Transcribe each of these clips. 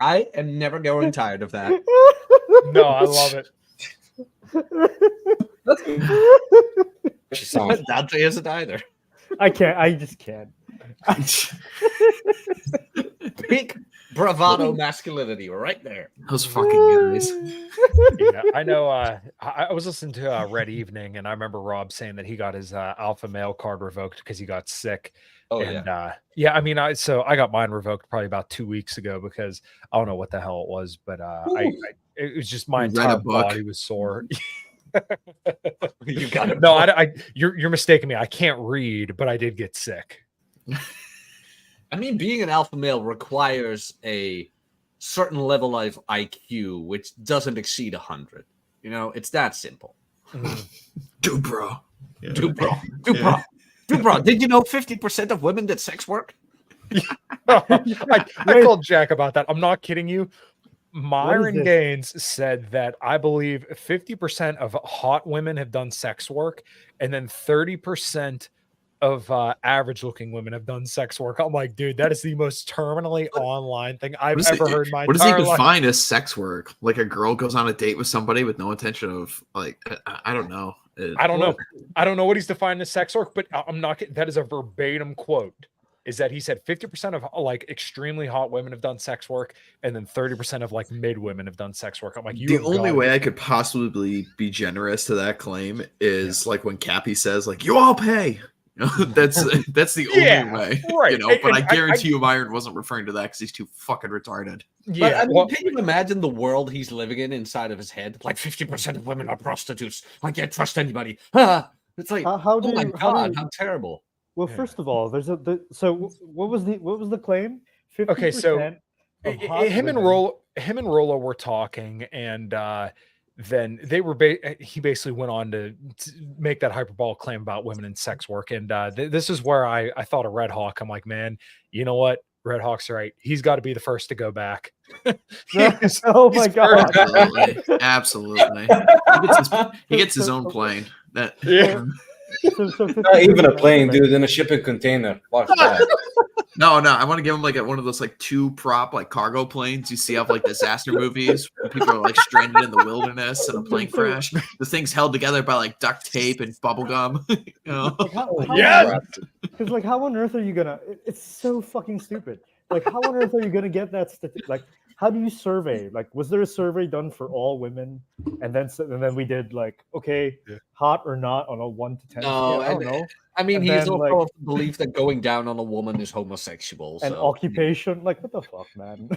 I am never going tired of that. No, I love it. Dante isn't either. I can't. I just can't. Peak bravado masculinity right there. Those fucking guys. Yeah, I know. I was listening to Red Evening, and I remember Rob saying that he got his alpha male card revoked because he got sick. Oh, and yeah, I mean, I got mine revoked probably about 2 weeks ago because I don't know what the hell it was, but it was just my entire body was sore. You got it. No, you're mistaking me. I can't read, but I did get sick. I mean, being an alpha male requires a certain level of IQ, which doesn't exceed 100. You know, it's that simple. Dude, bro. Yeah. Dude, bro. Did you know 50% of women did sex work? I called Jack about that. I'm not kidding you. Myron Gaines said that I believe 50% of hot women have done sex work, and then 30% of average looking women have done sex work. I'm like, dude, that is the most terminally online thing I've ever heard in my entire life. What does he define as sex work? Like a girl goes on a date with somebody with no intention of, like, I don't know. I don't know. I don't know what he's defined as sex work, but I'm not. That is a verbatim quote. Is that he said 50% of like extremely hot women have done sex work, and then 30% of like mid women have done sex work. I'm like, the only way I could possibly be generous to that claim is like when Cappy says, like, you all pay. That's the only way, right? You know. But I guarantee you, Myron wasn't referring to that because he's too fucking retarded. Yeah, but I mean, can you imagine the world he's living in inside of his head? Like 50% of women are prostitutes. I can't trust anybody. It's like, how terrible. Well, first of all, so what was the claim? 50% okay, so him and Rolo were talking, and then they were he basically went on to make that hyperbolic claim about women in sex work, and this is where I thought of Red Hawk. I'm like, man, you know what? Red Hawk's right. He's got to be the first to go back. Oh my god! Absolutely. He gets his own plane. Not even a plane, dude, in a shipping container. Watch that. No, I want to give him like one of those like two prop like cargo planes you see of like disaster movies when people are like stranded in the wilderness and a plane crash. The thing's held together by like duct tape and bubble gum. You know? Because like, how on earth are you gonna? It's so fucking stupid. Like, how on earth are you gonna get that? Like, how do you survey? Like, was there a survey done for all women? And then we did like, okay, hot or not on a 1 to 10 scale? I don't know. I mean, he's also of the belief that going down on a woman is homosexual. And occupation, like, what the fuck, man?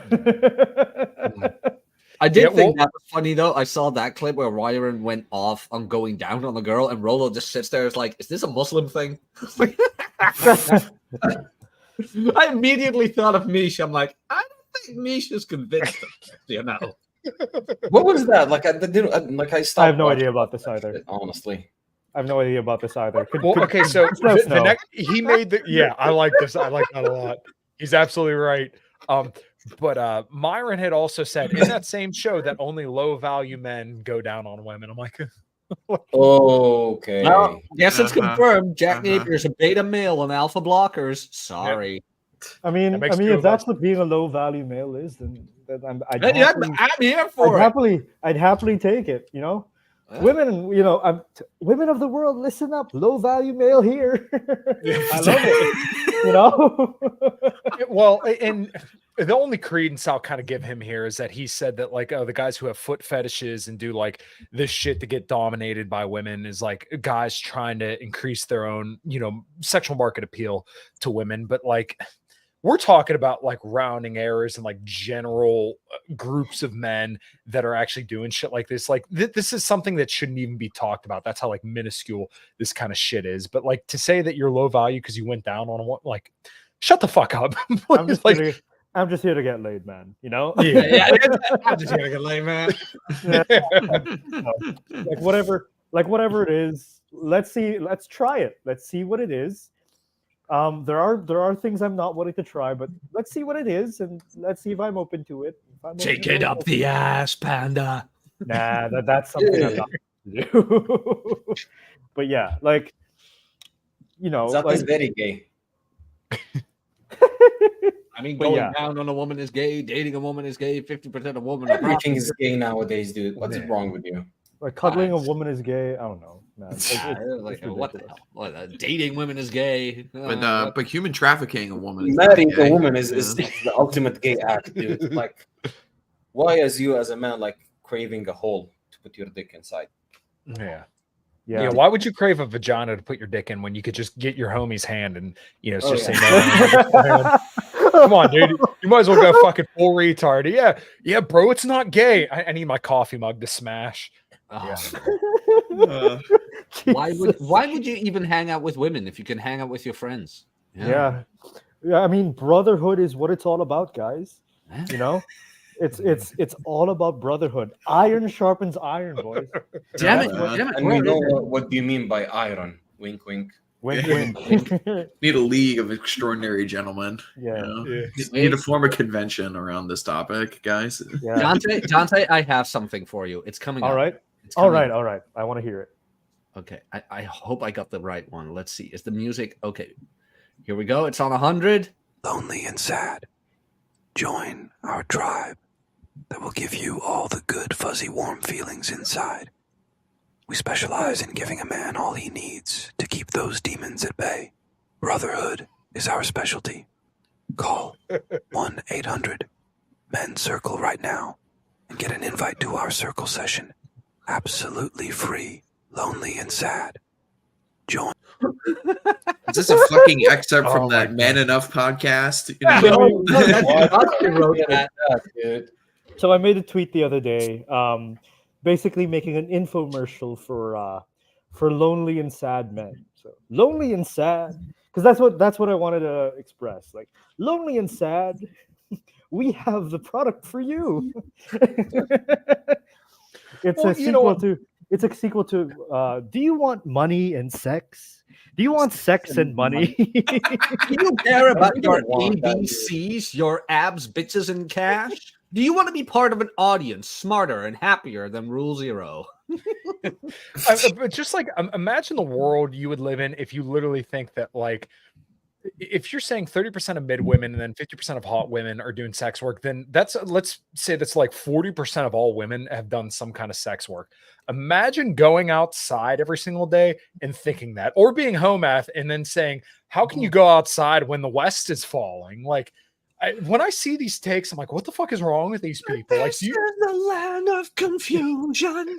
I did think that was funny, though. I saw that clip where Ryan went off on going down on the girl, and Rolo just sits there. It's like, is this a Muslim thing? I immediately thought of Mish. I'm like, I don't think Mish is convinced of this, you know. What was that? Like, I stopped. I have no idea about this either. Honestly. I have no idea about this either. Okay, so the next he made the I like this. I like that a lot. He's absolutely right. But Myron had also said in that same show that only low value men go down on women. I'm like, okay. Well, yes, it's confirmed. Jack Napier is a beta male on alpha blockers. Sorry. Yep. I mean, if that's what being a low value male is, then I'm here for it. I'd happily take it. You know. Women, you know, women of the world, listen up. Low value male here. I love it. You know. Well, and the only credence I'll kind of give him here is that he said that like, the guys who have foot fetishes and do like this shit to get dominated by women is like guys trying to increase their own, you know, sexual market appeal to women, but like. We're talking about like rounding errors and like general groups of men that are actually doing shit like this. Like this is something that shouldn't even be talked about. That's how like minuscule this kind of shit is. But like to say that you're low value because you went down on one, like shut the fuck up. I'm just here to get laid, man. You know? Yeah. I'm just here to get laid, man. Like whatever it is. Let's try it. Let's see what it is. There are things I'm not willing to try, but let's see what it is, and let's see if I'm open to it. If I'm Take open it to up the ass, panda. Nah, that's something I'm not going to do. But yeah, like That like is very gay. I mean, But going yeah. down on a woman is gay. Dating a woman is gay. 50% of women are Everything is gay nowadays, dude. What's wrong with you? like cuddling a Nice. woman is gay. I don't know, man. Like, It's what the ridiculous. hell? What, dating women is gay. But human trafficking a woman is Marrying not gay. a woman is Yeah. the ultimate gay act, dude. Like, why, as a man, like craving a hole to put your dick inside? Yeah. Yeah. Yeah, why would you crave a vagina to put your dick in when you could just get your homie's hand and Oh, just yeah. say no? Come on, dude. You might as well go fucking full retard. Yeah, bro, it's not gay. I need my coffee mug to smash. Oh, Uh, why would you even hang out with women if you can hang out with your friends? Yeah. I mean, brotherhood is what it's all about, guys. Yeah. You know, it's all about brotherhood. Iron sharpens iron, boys. Damn it! Yeah. Damn it! And we know what do you mean by iron? Wink, wink. Wink, Yeah. wink. need a league of extraordinary gentlemen. Yeah. Just need to form a convention around this topic, guys. Yeah. Dante, I have something for you. It's coming. All up. right. It's All coming right. up. All right. I want to hear it. Okay. I hope I got the right one. Let's see. Is the music okay? Here we go. It's on 100. Lonely and sad. Join our tribe that will give you all the good, fuzzy, warm feelings inside. We specialize in giving a man all he needs to keep those demons at bay. Brotherhood is our specialty. Call 1-800-MEN Circle right now and get an invite to our circle session. Absolutely free. Lonely and sad. Join. Is this a fucking excerpt Oh from my that Man Enough podcast? You Yeah, know? Dante wrote that. Dude. So I made a tweet the other day, basically making an infomercial for lonely and sad men. So lonely and sad, because that's what I wanted to express. Like lonely and sad, we have the product for you. It's Well, a you know sequel what? to. It's a sequel to. Do you want money and sex? Do you want sex and money? Do you care about You your don't want that, dude. ABCs, your abs, bitches, and cash? Do you want to be part of an audience smarter and happier than Rule Zero? But just like imagine the world you would live in if you literally think that like if you're saying 30% of mid women and then 50% of hot women are doing sex work, then let's say that's like 40% of all women have done some kind of sex work. Imagine going outside every single day and thinking that, or being HoMath and then saying, how can you go outside when the West is falling? Like, when I see these takes, I'm like, what the fuck is wrong with these people? Like, This is the land of confusion.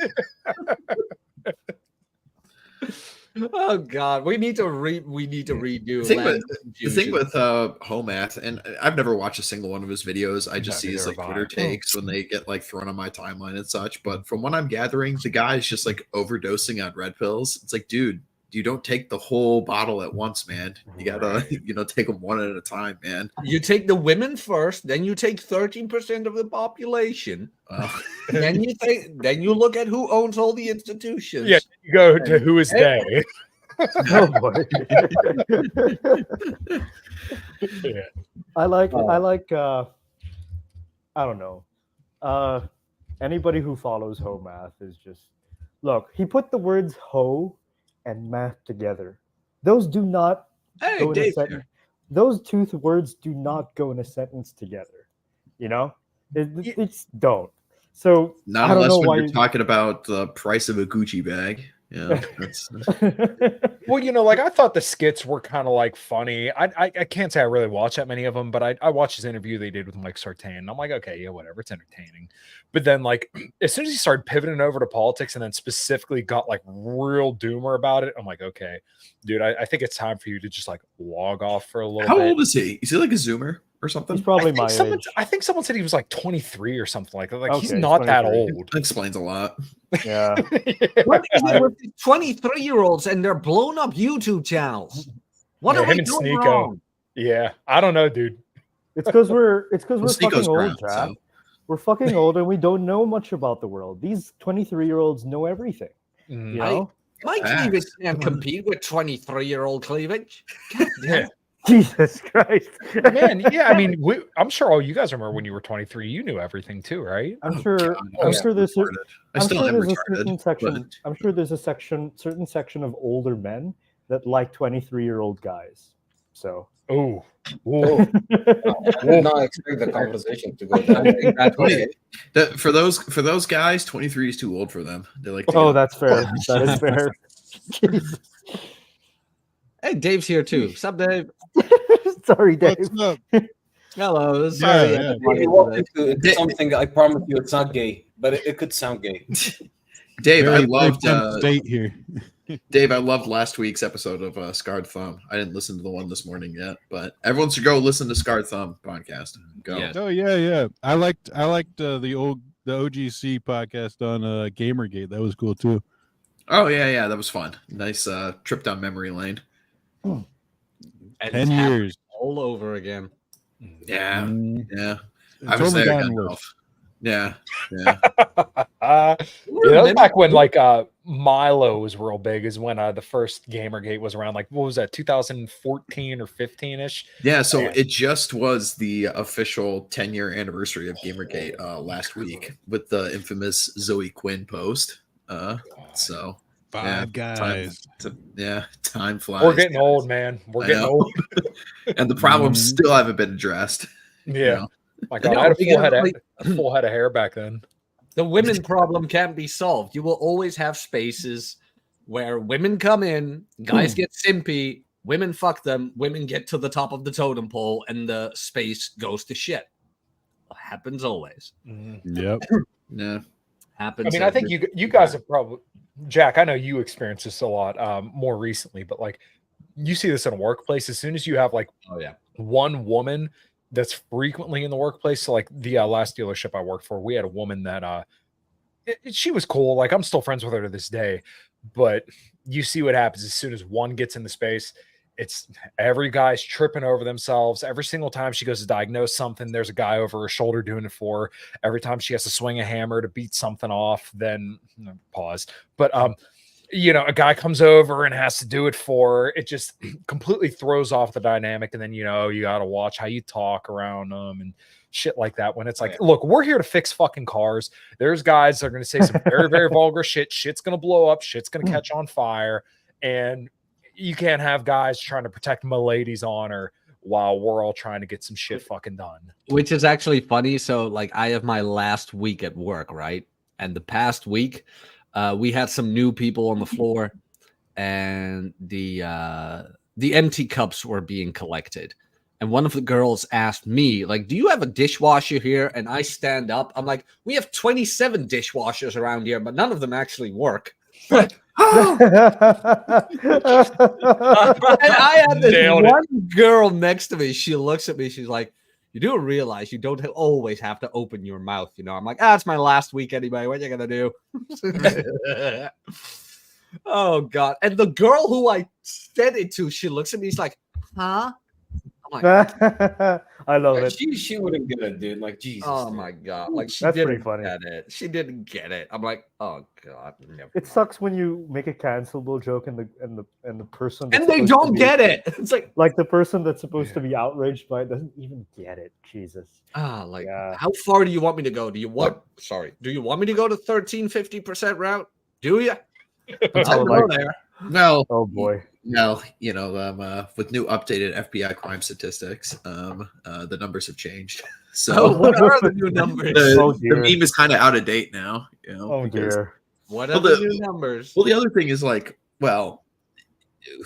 Oh God, we need to redo. The thing Land with- of The thing Confusion. with HoMath, and I've never watched a single one of his videos. I just No, see his neither like have Twitter I. takes when they get like thrown on my timeline and such. But from what I'm gathering, the guy is just like overdosing on red pills. It's like, dude, you don't take the whole bottle at once, man. You gotta, take them one at a time, man. You take the women first, then you take 13% of the population. Then you look at who owns all the institutions. yeah, you go to who is they. Oh boy. Yeah. I like I don't know. Anybody who follows HoMath is just look, he put the words ho and math together. Those do not Hey, go in a Dave. sentence. Those two words do not go in a sentence together. You know? It's don't. So Not I don't unless know when why you're talking about the price of a Gucci bag. Yeah, that's Well, like I thought the skits were kind of like funny. I can't say I really watched that many of them, but I watched his interview they did with Mike Sartain. And I'm like, okay, yeah, whatever, it's entertaining. But then like as soon as he started pivoting over to politics and then specifically got like real doomer about it, I'm like, okay, dude, I think it's time for you to just like log off for a little how bit. old is he? Is he like a Zoomer or something? he's probably my age. I think someone said he was like 23 or something like that. Like he's Okay, not that 23. old. That explains a lot. Yeah. What is it with the 23-year-olds and their blown up YouTube channels? What Yeah, are we him and doing Sneeko. wrong? Yeah, I don't know, dude. It's because we're Well, fucking Sneako's old, grown, Chad. so. We're fucking old and we don't know much about the world. These 23-year-olds know everything. Mm. You know? My Facts. cleavage can't Come on. compete with 23-year-old cleavage. God damn. Jesus Christ. Man, yeah, I mean, I'm sure all you guys remember when you were 23, you knew everything too, right? I'm sure. God, I'm yeah. sure there's. I I'm still sure am there's a retarded. certain section. but- I'm sure there's a certain section of older men that like 23-year-old guys. So. Oh, I did not expect the conversation to go down. For those guys, 23 is too old for them. They're like, Oh, that's fair. That is fair. Jesus. Hey, Dave's here too. Sup, Dave? Sorry, Dave. What's up? Hello. Sorry. Yeah. You walk into something, I promise you it's not gay, but it could sound gay. Dave, I Very loved tense state here. Dave, I loved last week's episode of Scarred Thumb. I didn't listen to the one this morning yet, but everyone should go listen to Scarred Thumb podcast. Go. Yeah. Oh yeah. I liked the OGC podcast on Gamergate. That was cool too. Oh yeah, that was fun. Nice trip down memory lane. And 10 years. all over again. Yeah, yeah. It's I was only there. gotten Gandalf. worse. Yeah. that was back when like Milo was real big. Is when the first Gamergate was around. Like, what was that? 2014 or 15ish. Yeah, so Man. it just was the official 10-year anniversary of Gamergate last week with the infamous Zoe Quinn post. So Five guys. Time flies. We're getting old, man. We're I getting know. old. And the problems still haven't been addressed. Yeah. You know? My God, No, I had because, a full head of hair back then. The women problem can't be solved. You will always have spaces where women come in, guys get simpy, women fuck them, women get to the top of the totem pole, and the space goes to shit. Happens always. Yep. Yeah. Happens. I mean, I think you guys have probably, Jack, I know you experienced this a lot more recently, but like you see this in a workplace. As soon as you have like Oh yeah. one woman that's frequently in the workplace. So like the last dealership I worked for, we had a woman that she was cool. Like I'm still friends with her to this day, but you see what happens as soon as one gets in the space. It's every guy's tripping over themselves. Every single time she goes to diagnose something, there's a guy over her shoulder doing it for her. Every time she has to swing a hammer to beat something off, then pause. But a guy comes over and has to do it for her. It just completely throws off the dynamic. And then, you got to watch how you talk around them and shit like that. When it's like, look, we're here to fix fucking cars. There's guys that are going to say some very, very vulgar shit. Shit's going to blow up. Shit's going to catch on fire. And you can't have guys trying to protect my ladies' honor while we're all trying to get some shit fucking done. Which is actually funny. So like I have my last week at work, right? And the past week, we had some new people on the floor, and the empty cups were being collected. And one of the girls asked me, like, do you have a dishwasher here? And I stand up. I'm like, we have 27 dishwashers around here, but none of them actually work. And I had this one girl next to me. She looks at me. She's like, you do realize you don't always have to open your mouth, I'm like, it's my last week anyway. What are you gonna do? Oh God! And the girl who I said it to, she looks at me. She's like, "Huh?" I'm like, I love it. She wouldn't get it, dude. Like Jesus. "Oh my God!" Like she That's didn't pretty funny. get it. She didn't get it. I'm like, "Oh God!" Never It mind." sucks when you make a cancelable joke and the person And they don't get it. It's like the person that's supposed to be outraged by it doesn't even get it. Jesus. how far do you want me to go? Do you want me to go to 1350% route? Do you? I'll go there. No. Oh boy. No, with new updated FBI crime statistics, the numbers have changed. So what are the new numbers? the meme is kind of out of date now. Oh because- dear. What are the new numbers? Well, the other thing is like,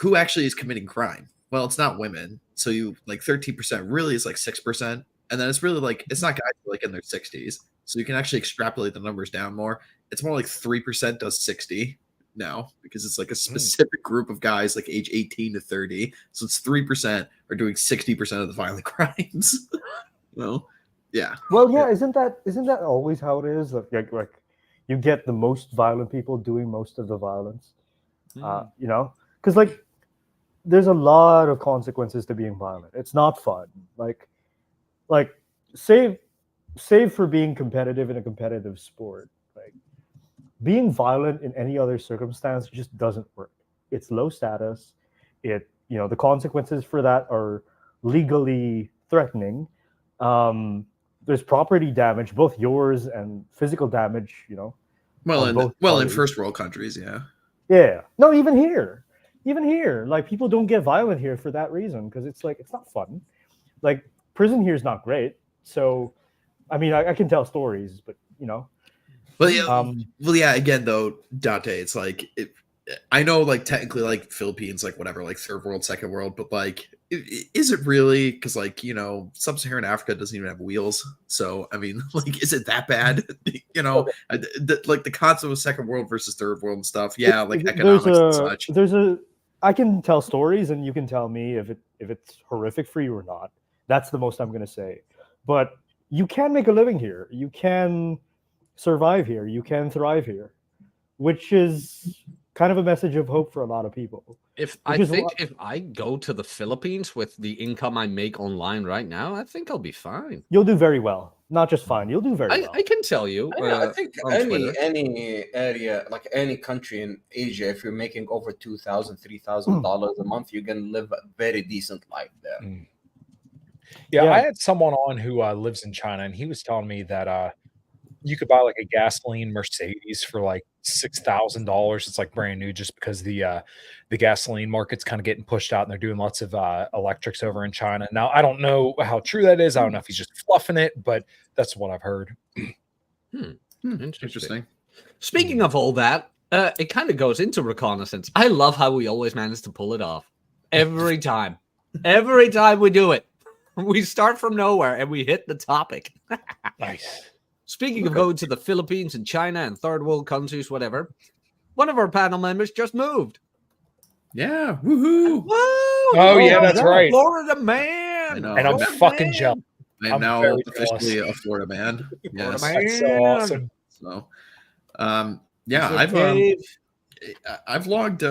who actually is committing crime? Well, it's not women. So you like 13% really is like 6%. And then it's really like, it's not guys like in their 60s. So you can actually extrapolate the numbers down more. It's more like 3% does 60 now because it's like a specific group of guys like age 18 to 30. So it's 3% are doing 60% of the violent crimes. Yeah. Well, yeah, isn't that always how it is? Like you get the most violent people doing most of the violence. Because like there's a lot of consequences to being violent. It's not fun. Like save for being competitive in a competitive sport. Like being violent in any other circumstance just doesn't work. It's low status. It the consequences for that are legally threatening. There's property damage, both yours and physical damage. Well, on both in parties. first world countries, yeah. Yeah. No, even here, like people don't get violent here for that reason because it's like it's not fun. Like prison here is not great. So, I mean, I can tell stories, but Well, yeah. Again, though, Dante, it's like I know, like technically, like Philippines, like whatever, like third world, second world, but like, is it really? Because like sub-Saharan Africa doesn't even have wheels. So I mean, like, is it that bad? Like the concept of second world versus third world and stuff. Yeah, like economics and such. I can tell stories, and you can tell me if it's horrific for you or not. That's the most I'm going to say. But you can make a living here. You can survive here. You can thrive here, which is kind of a message of hope for a lot of people. If I go to the Philippines with the income I make online right now, I think I'll be fine. You'll do very well. Not just fine. You'll do very well. I can tell you. I think on Twitter. any area, like any country in Asia, if you're making over $2,000, $3,000 a month, you can live a very decent life there. Yeah, I had someone on who lives in China, and he was telling me that you could buy like a gasoline Mercedes for like $6,000. It's like brand new, just because the gasoline market's kind of getting pushed out, and they're doing lots of electrics over in China. Now, I don't know how true that is. I don't know if he's just fluffing it, but that's what I've heard. Interesting. Speaking of all that, it kind of goes into Reconnaissance. I love how we always manage to pull it off every time. Every time we do it, we start from nowhere and we hit the topic. Nice. Speaking of going to the Philippines and China and third world countries, whatever, one of our panel members just moved. Yeah, woohoo! Oh yeah, that's right. Florida man. And I'm fucking jealous. I'm now officially a Florida man. Yes. That's so awesome. So, yeah, I've logged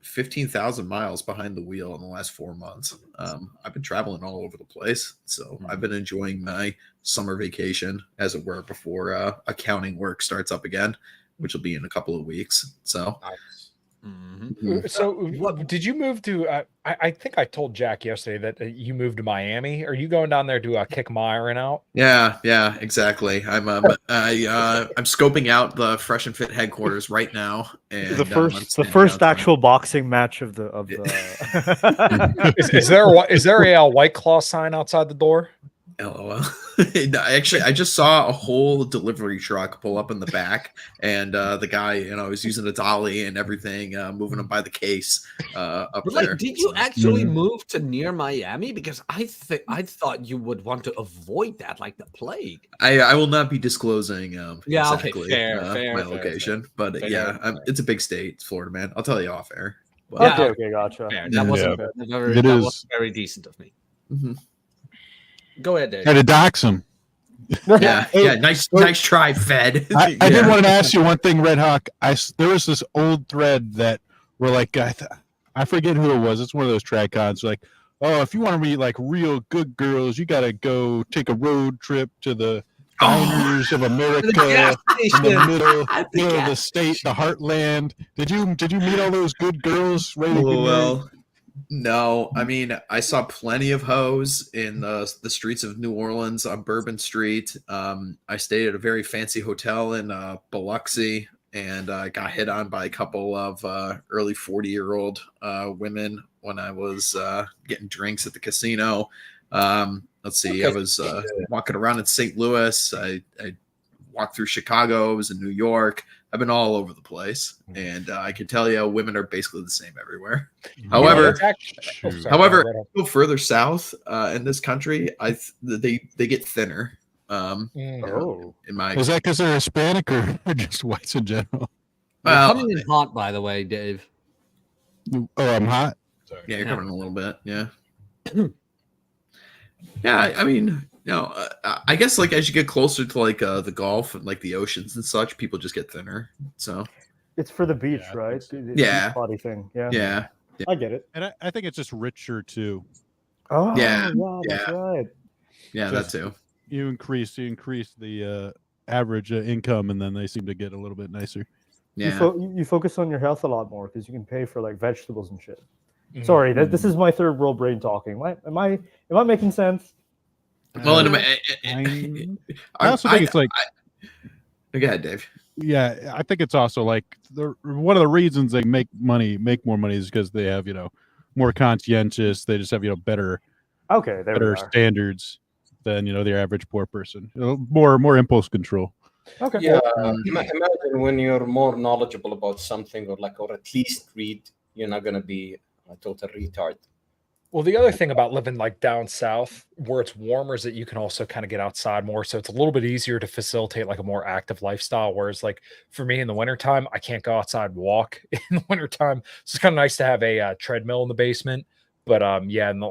15,000 miles behind the wheel in the last 4 months. I've been traveling all over the place, so I've been enjoying my summer vacation, as it were, before accounting work starts up again, which will be in a couple of weeks. So, So, what did you move to? I think I told Jack yesterday that you moved to Miami. Are you going down there to kick Myron out? Yeah, exactly. I'm scoping out the Fresh and Fit headquarters right now, and the first actual boxing match of the. Is there a White Claw sign outside the door? LOL. Actually, I just saw a whole delivery truck pull up in the back, and the guy, was using a dolly and everything, moving them by the case up there. Did you actually move to near Miami? Because I thought you would want to avoid that like the plague. I will not be disclosing exactly my location, but it's a big state. It's Florida, man. I'll tell you off air. But, okay, gotcha. Fair. That was very decent of me. Mm-hmm. Go ahead, Dave. Had to dox him. Yeah, nice try, Fed. I did want to ask you one thing, Red Hawk. There was this old thread that were like, I forget who it was. It's one of those tricons. Like, oh, if you want to be like real good girls, you got to go take a road trip to the diners of America in the middle of the state, the heartland. Did you meet all those good girls? Well, no. I mean, I saw plenty of hoes in the streets of New Orleans on Bourbon Street. I stayed at a very fancy hotel in Biloxi, and I got hit on by a couple of early 40-year-old women when I was getting drinks at the casino. Let's see. I was walking around in St. Louis. I walked through Chicago. I was in New York. I've been all over the place, and I can tell you, women are basically the same everywhere. However, go further south in this country, they get thinner. In my is that because they're Hispanic or just whites in general? Well, coming in hot, by the way, Dave. Oh, I'm hot. Sorry. Yeah, you're coming in a little bit. Yeah. Yeah, I mean, I guess like as you get closer to like the Gulf and like the oceans and such, people just get thinner. So it's for the beach, right? Yeah, body thing. Yeah, I get it. And I think it's just richer too. Oh, yeah, that's right. Yeah, that too. You increase the average income, and then they seem to get a little bit nicer. Yeah, you focus on your health a lot more because you can pay for like vegetables and shit. Sorry, this is my third world brain talking. Am I making sense? Well, I also think it's like, go ahead, Dave. yeah, I think it's also like one of the reasons they make more money is because they have, more conscientious. They just have, better standards than, the average poor person. More impulse control. Okay. Yeah, Well, imagine when you're more knowledgeable about something, or at least read, you're not gonna be a total retard. Well, the other thing about living like down south where it's warmer is that you can also kind of get outside more. So it's a little bit easier to facilitate like a more active lifestyle. Whereas like for me in the wintertime, I can't go outside and walk in the wintertime. So it's kind of nice to have a treadmill in the basement. But yeah, and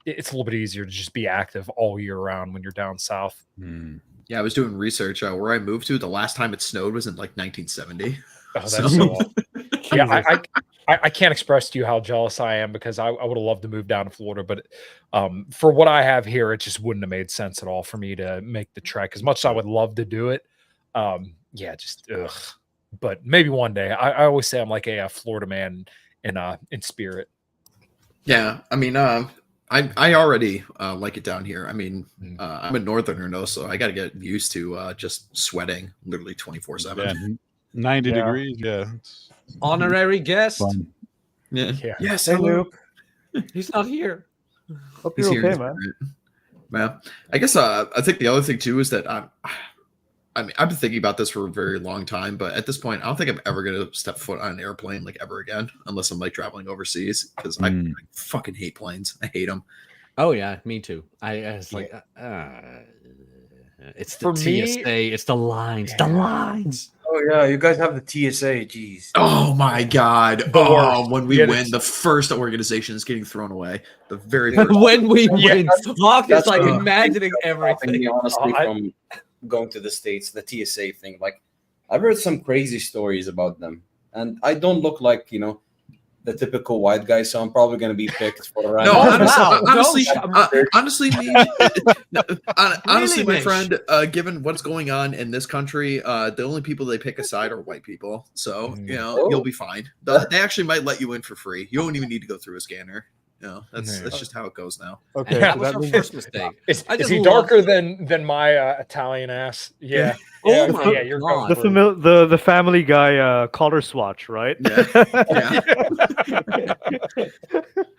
it's a little bit easier to just be active all year round when you're down south. Yeah, I was doing research where I moved to. The last time it snowed was in like 1970. Oh, that's so awesome. Yeah, I can't express to you how jealous I am because I would have loved to move down to Florida, but for what I have here, it just wouldn't have made sense at all for me to make the trek. As much as I would love to do it, yeah, just ugh. But maybe one day. I always say I'm like a Florida man in spirit. Yeah, I mean, I already like it down here. I mean, I'm a northerner, though, so I got to get used to just sweating literally 24/7. Yeah, 90 degrees. Yeah. Honorary guest. Fun. Yeah. Yes. hey, Luke. He's not here. Hope He's you're here. okay, man. Well, I guess I think the other thing too is that I mean, I've been thinking about this for a very long time, but at this point, I don't think I'm ever going to step foot on an airplane like ever again, unless I'm like traveling overseas, because I fucking hate planes. I hate them. Oh yeah, me too. It's like it's the For me- TSA, it's the lines, the lines. Oh yeah, you guys have the TSA. Jeez. Oh my god! The worst. When we Yeah, win, it's- the first organization is getting thrown away. The very first. When we Yeah, win, Mark is that's like the- imagining Stopping everything. me, honestly, I- from going to the States, the TSA thing. Like, I've heard some crazy stories about them, and I don't look like the typical white guy, so I'm probably going to be picked for a No, random. honestly, Wow, honestly, honestly, my Really, friend, given what's going on in this country, the only people they pick aside are white people. So you'll be fine. They actually might let you in for free. You don't even need to go through a scanner. That's just how it goes now. Okay, Yeah, so What's that our means first mistake? Is I just he love- darker than my Italian ass? Yeah. Oh Yeah, my yeah, you're God. the Family Guy collar swatch, right? Yeah.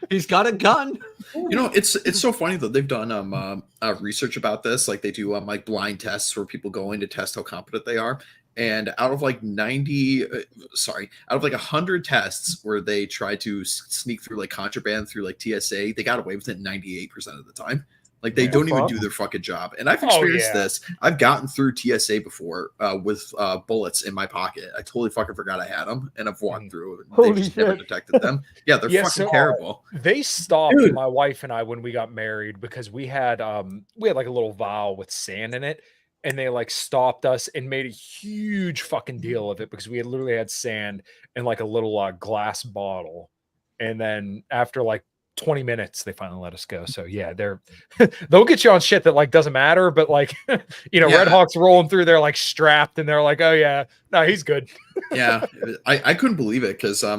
He's got a gun. It's so funny though. They've done research about this. Like they do like blind tests where people go in to test how competent they are. And out of like 100 tests where they try to sneak through like contraband through like TSA, they got away with it 98% of the time. Like they don't even do their fucking job. And I've experienced this. I've gotten through TSA before with bullets in my pocket. I totally fucking forgot I had them, and I've walked through and Holy they just never shit. detected them. Yeah, they're fucking terrible. They stopped Dude. my wife and I when we got married because we had like a little vial with sand in it, and they like stopped us and made a huge fucking deal of it because we had literally had sand in like a little glass bottle, and then after like 20 minutes they finally let us go. So yeah, they'll get you on shit that like doesn't matter, but like Red Hawk's rolling through there like strapped, and they're like, oh yeah, no, he's good. Yeah, I couldn't believe it because I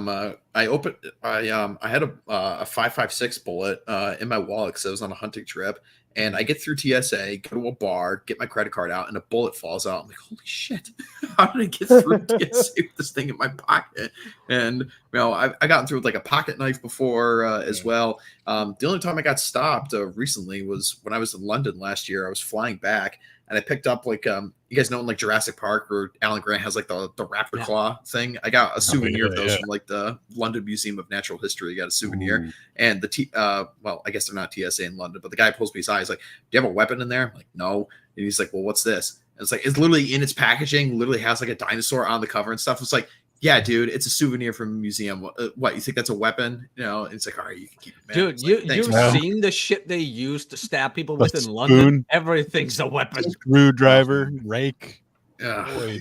had a 5.56 bullet in my wallet because I was on a hunting trip, and I get through TSA, go to a bar, get my credit card out, and a bullet falls out. I'm like, holy shit, how did I get through TSA with this thing in my pocket? And I gotten through with like a pocket knife before as well. The only time I got stopped recently was when I was in London last year. I was flying back, and I picked up like you guys know in like Jurassic Park where Alan Grant has like the raptor claw thing. I got a souvenir of those from like the London Museum of Natural History. I got a souvenir. And I guess they're not TSA in London, but the guy pulls me aside. He's like, "Do you have a weapon in there?" I'm like, "No." And he's like, "Well, what's this?" And it's like, it's literally in its packaging, literally has like a dinosaur on the cover and stuff. It's like, yeah, dude, it's a souvenir from a museum. What, you think that's a weapon? It's like, all right, you can keep it, man. Dude, Like, thanks, you've man. seen the shit they use to stab people with in spoon. London? Everything's a weapon. Screwdriver, rake. Yeah. Boy.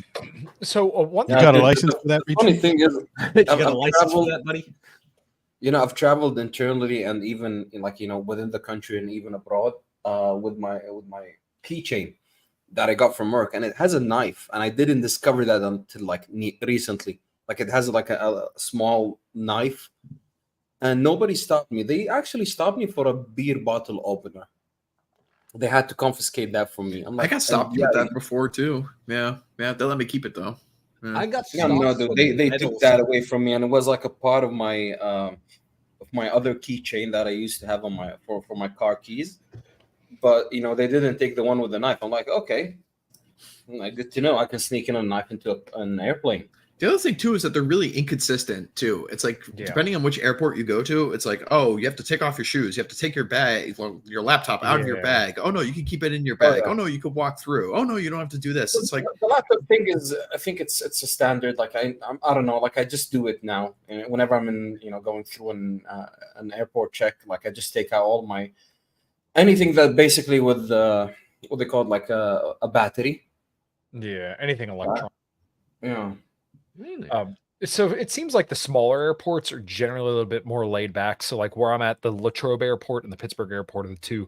So one You thing got a dude, license for that? Funny Richard? thing is, You got a I've license for traveled- that, buddy? I've traveled internally and even within the country and even abroad with my keychain that I got from work, and it has a knife, and I didn't discover that until like recently. Like it has like a small knife, and nobody stopped me. They actually stopped me for a beer bottle opener. They had to confiscate that from me. I'm I like, got stopped with that before too. Yeah, they let me keep it though. Yeah. I got yeah, no, stopped dude, for they metal took that stuff. away from me, and it was like a part of my other keychain that I used to have on my for my car keys. But they didn't take the one with the knife. I'm like, okay, good to know. I can sneak in a knife into an airplane. The other thing too is that they're really inconsistent too. It's like depending on which airport you go to, it's like, oh, you have to take off your shoes, you have to take your bag, your laptop out of your bag. Oh no, you can keep it in your bag. Oh no, you could walk through. Oh no, you don't have to do this. It's like the laptop thing is, I think it's a standard. Like I don't know. Like I just do it now. And whenever I'm in, going through an airport check, like I just take out all my anything that basically with what they call like a battery. Yeah, anything electronic. Yeah. Really? So it seems like the smaller airports are generally a little bit more laid back. So like where I'm at, the Latrobe Airport and the Pittsburgh Airport are the two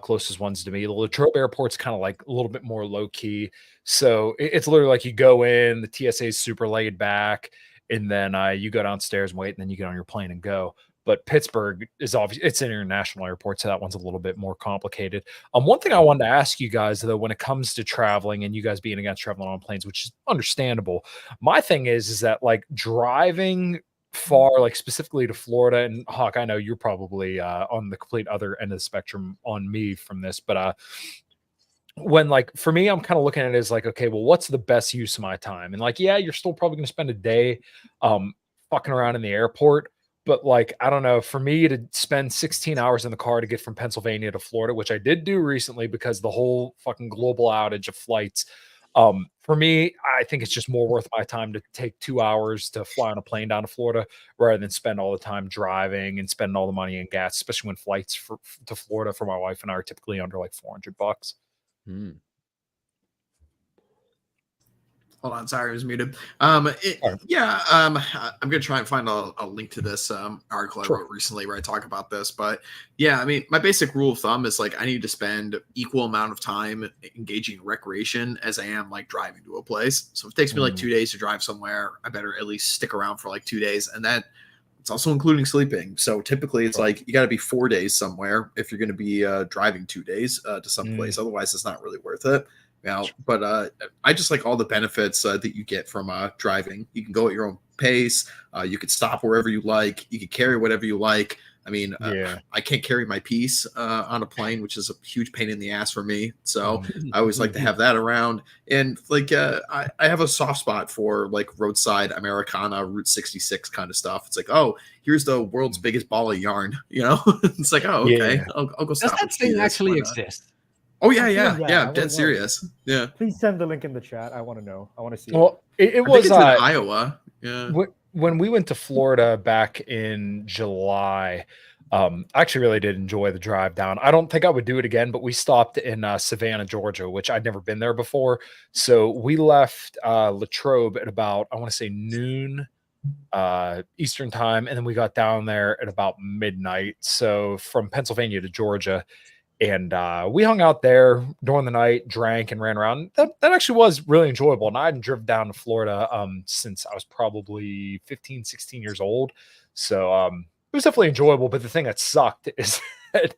closest ones to me. The Latrobe Airport's kind of like a little bit more low key. So it's literally like you go in, the TSA is super laid back, and then you go downstairs and wait, and then you get on your plane and go. But Pittsburgh is obviously it's an international airport, so that one's a little bit more complicated. One thing I wanted to ask you guys though, when it comes to traveling and you guys being against traveling on planes, which is understandable, my thing is that like driving far, like specifically to Florida, and Hawk, I know you're probably on the complete other end of the spectrum on me from this, but when like for me, I'm kind of looking at it as like, okay, well, what's the best use of my time? And like, yeah, you're still probably going to spend a day fucking around in the airport. But like, I don't know, for me to spend 16 hours in the car to get from Pennsylvania to Florida, which I did do recently because the whole fucking global outage of flights, for me, I think it's just more worth my time to take 2 hours to fly on a plane down to Florida rather than spend all the time driving and spending all the money in gas, especially when flights to Florida for my wife and I are typically under like $400. Hold on, sorry, I was muted. I'm gonna try and find a link to this article I wrote recently where I talk about this. But yeah, I mean, my basic rule of thumb is like I need to spend equal amount of time engaging in recreation as I am like driving to a place. So if it takes me like 2 days to drive somewhere, I better at least stick around for like 2 days, and that it's also including sleeping. So typically it's like you got to be 4 days somewhere if you're going to be driving 2 days to some place. Otherwise, it's not really worth it. But I just like all the benefits that you get from driving. You can go at your own pace. You can stop wherever you like. You can carry whatever you like. I mean, I can't carry my piece on a plane, which is a huge pain in the ass for me. So I always like to have that around. And like, I have a soft spot for like roadside Americana, Route 66 kind of stuff. It's like, oh, here's the world's biggest ball of yarn. It's like, oh, okay, I'll go stop. Does that thing actually exist? Oh yeah, dead serious. Yeah. Please send the link in the chat. I want to know. I want to see. Well, it was in Iowa. Yeah. When we went to Florida back in July, I actually really did enjoy the drive down. I don't think I would do it again, but we stopped in Savannah, Georgia, which I'd never been there before. So we left Latrobe at about, I want to say noon Eastern time, and then we got down there at about midnight. So from Pennsylvania to Georgia. And we hung out there during the night, drank and ran around. That actually was really enjoyable. And I hadn't driven down to Florida since I was probably 15, 16 years old. So it was definitely enjoyable. But the thing that sucked is that,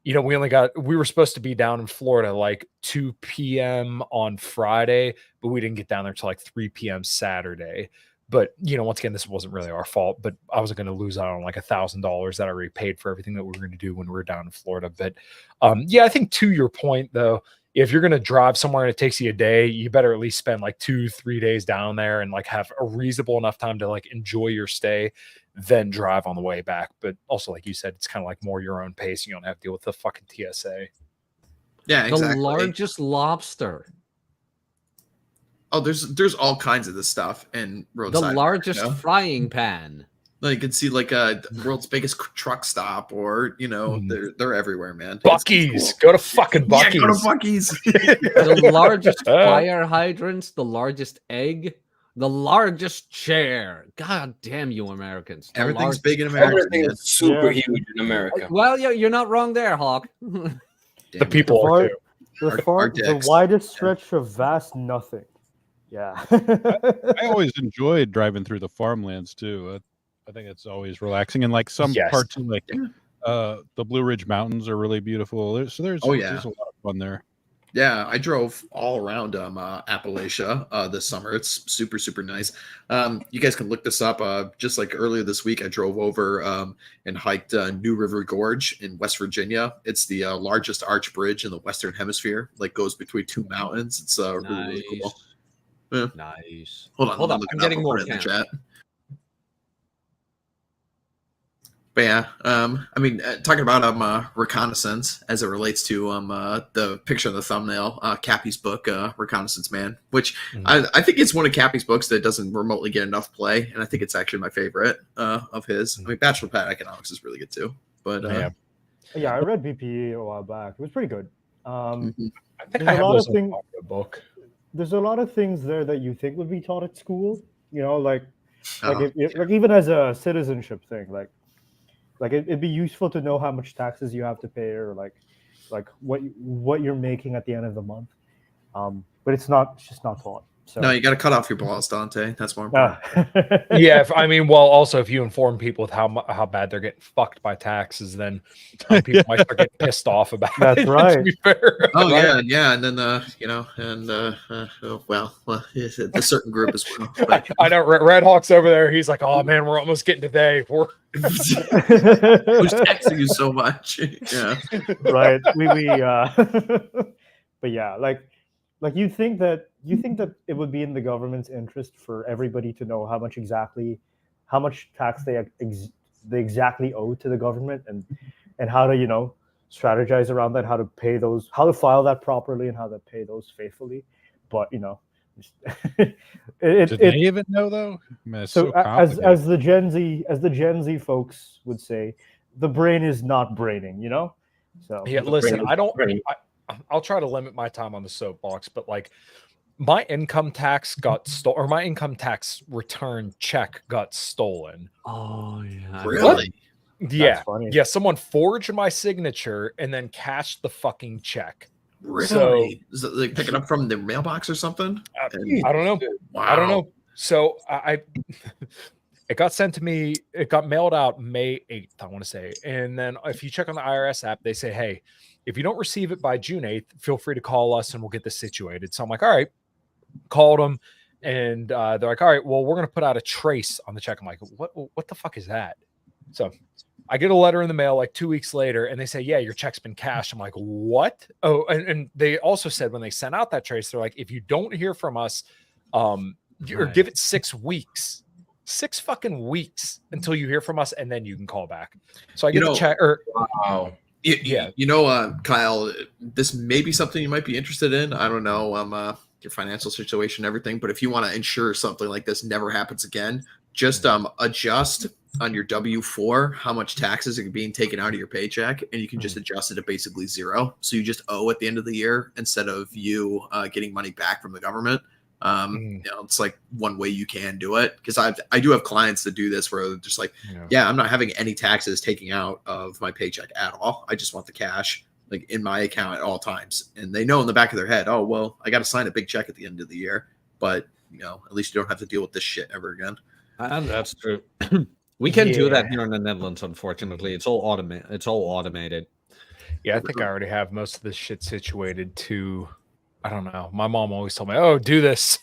we were supposed to be down in Florida like 2 p.m. on Friday, but we didn't get down there till like 3 p.m. Saturday. But, once again, this wasn't really our fault, but I was going to lose out on like $1,000 that I already paid for everything that we were going to do when we were down in Florida. But I think to your point, though, if you're going to drive somewhere and it takes you a day, you better at least spend like 2-3 days down there and like have a reasonable enough time to like enjoy your stay, then drive on the way back. But also, like you said, it's kind of like more your own pace. You don't have to deal with the fucking TSA. Yeah, exactly. The largest lobster. Oh, there's all kinds of this stuff in roadside. The largest frying pan. Like you can see like the world's biggest truck stop, or they're everywhere, man. Buc-ee's. Go to fucking Buc-ee's. Yeah, go to Buc-ee's. The largest fire hydrants, the largest egg, the largest chair. God damn you, Americans! Everything's big in America. Everything is super huge in America. Well, you're not wrong there, Hawk. The people are too. The widest stretch of vast nothing. Yeah. I always enjoyed driving through the farmlands too. I think it's always relaxing, and like some Yes. parts of like the Blue Ridge Mountains are really beautiful. There's there's a lot of fun there. Yeah, I drove all around Appalachia this summer. It's super nice. You guys can look this up. Just like earlier this week, I drove over and hiked New River Gorge in West Virginia. It's the largest arch bridge in the Western Hemisphere. Like goes between two mountains. It's really cool. Yeah. Nice. Hold on, I'm getting more in the chat. But yeah, I mean, talking about Reconnaissance as it relates to the picture of the thumbnail, Cappy's book, Reconnaissance Man, which I think it's one of Cappy's books that doesn't remotely get enough play, and I think it's actually my favorite of his. I mean, Bachelor Pad Economics is really good too. But yeah, I read BPE a while back. It was pretty good. I think I have those in the book. There's a lot of things there that you think would be taught at school. You know, like even as a citizenship thing, like it'd be useful to know how much taxes you have to pay, or like what you're making at the end of the month. But it's just not taught. So no, you got to cut off your balls, Dante. That's more important. Yeah, also if you inform people with how bad they're getting fucked by taxes, then people might start getting pissed off about it. That's right. To be fair. Oh right? yeah, and then the certain group as well. But... I know Red Hawk's over there. He's like, oh man, we're almost getting to day. Who's taxing you so much? Yeah, right. But yeah, like you think that it would be in the government's interest for everybody to know how much tax they exactly owe to the government, and how to strategize around that, how to file that properly, and how to pay those faithfully. But do they even know though? I mean, so as the Gen Z folks would say, the brain is not braining. So yeah, listen, I'll try to limit my time on the soapbox, but like my income tax got stolen, or my income tax return check got stolen. Oh yeah. Really? Yeah. Yeah. Someone forged my signature and then cashed the fucking check. Really? So, is it like picking up from the mailbox or something? I don't know. Wow. I don't know. So it got sent to me. It got mailed out May 8th, I want to say. And then if you check on the IRS app, they say, hey, if you don't receive it by June 8th, feel free to call us and we'll get this situated. So I'm like, all right, called them. And they're like, all right, well, we're going to put out a trace on the check. I'm like, what the fuck is that? So I get a letter in the mail like 2 weeks later and they say, yeah, your check's been cashed. I'm like, what? Oh, and they also said when they sent out that trace, they're like, if you don't hear from us, or give it 6 weeks. 6 fucking weeks until you hear from us, and then you can call back. So I get the check. Wow. Kyle, this may be something you might be interested in. I don't know your financial situation, everything, but if you want to ensure something like this never happens again, just adjust on your W-4 how much taxes are being taken out of your paycheck, and you can just adjust it to basically zero. So you just owe at the end of the year instead of you getting money back from the government. It's like one way you can do it, because I do have clients that do this where they're just like, yeah, I'm not having any taxes taking out of my paycheck at all. I just want the cash like in my account at all times, and they know in the back of their head, oh well, I got to sign a big check at the end of the year, but at least you don't have to deal with this shit ever again. And that's true. We can do that here in the Netherlands. Unfortunately, it's all automated. Yeah, I think I already have most of this shit situated to. I don't know. My mom always told me, oh, do this.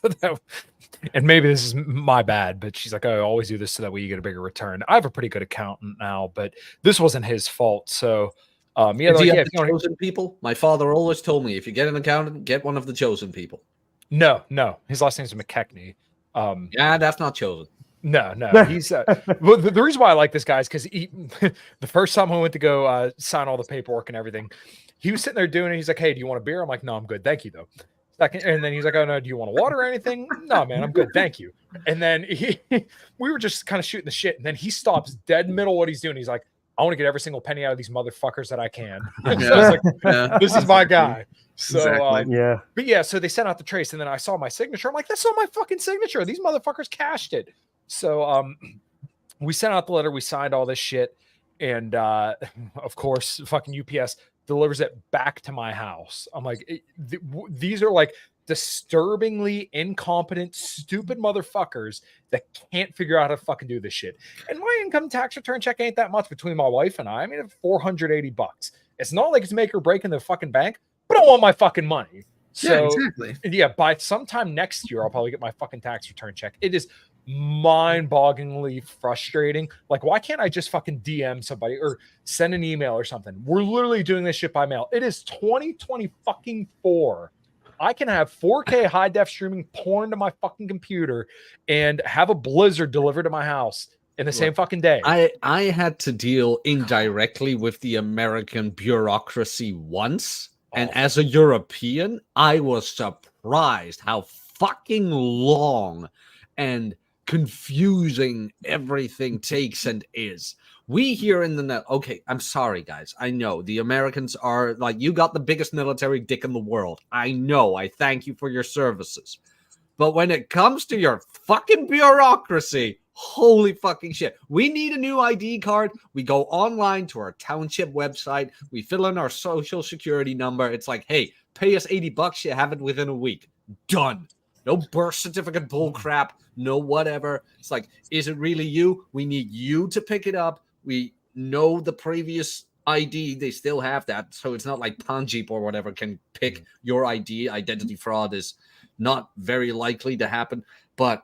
And maybe this is my bad, but she's like, oh, always do this so that way you get a bigger return. I have a pretty good accountant now, but this wasn't his fault. So, chosen people. My father always told me, if you get an accountant, get one of the chosen people. No. His last name's McKechnie. Yeah, that's not chosen. No. He's well, the reason why I like this guy is because the first time I went to go sign all the paperwork and everything, he was sitting there doing it. He's like, hey, do you want a beer? I'm like, no, I'm good. Thank you, though. And then he's like, oh, no, do you want water or anything? No, man, I'm good. Thank you. And then we were just kind of shooting the shit. And then he stops dead middle what he's doing. He's like, I want to get every single penny out of these motherfuckers that I can. So I was like, this is my guy. So, yeah. But yeah, so they sent out the trace. And then I saw my signature. I'm like, that's not my fucking signature. These motherfuckers cashed it. So we sent out the letter. We signed all this shit. And of course, fucking UPS delivers it back to my house. I'm like, these are like disturbingly incompetent, stupid motherfuckers that can't figure out how to fucking do this shit. And my income tax return check ain't that much between my wife and I. I mean, it's $480. It's not like it's make or break in the fucking bank, but I want my fucking money. So, Yeah, exactly. yeah, by sometime next year, I'll probably get my fucking tax return check. It is mind-bogglingly frustrating. Like, why can't I just fucking DM somebody or send an email or something? We're literally doing this shit by mail. It is 2024. I can have 4K high def streaming porn to my fucking computer and have a blizzard delivered to my house in the same fucking day. I had to deal indirectly with the American bureaucracy once. And as a European, I was surprised how fucking long and confusing everything takes and is. We here in the net, okay, I'm sorry, guys. I know the Americans are like, you got the biggest military dick in the world. I know. I thank you for your services. But when it comes to your fucking bureaucracy, holy fucking shit. We need a new ID card. We go online to our township website. We fill in our social security number. It's like, hey, pay us $80. You have it within a week. Done. No birth certificate bull crap. No whatever. It's like, is it really you? We need you to pick it up. We know the previous ID. They still have that. So it's not like Panjeep or whatever can pick your ID. Identity fraud is not very likely to happen. But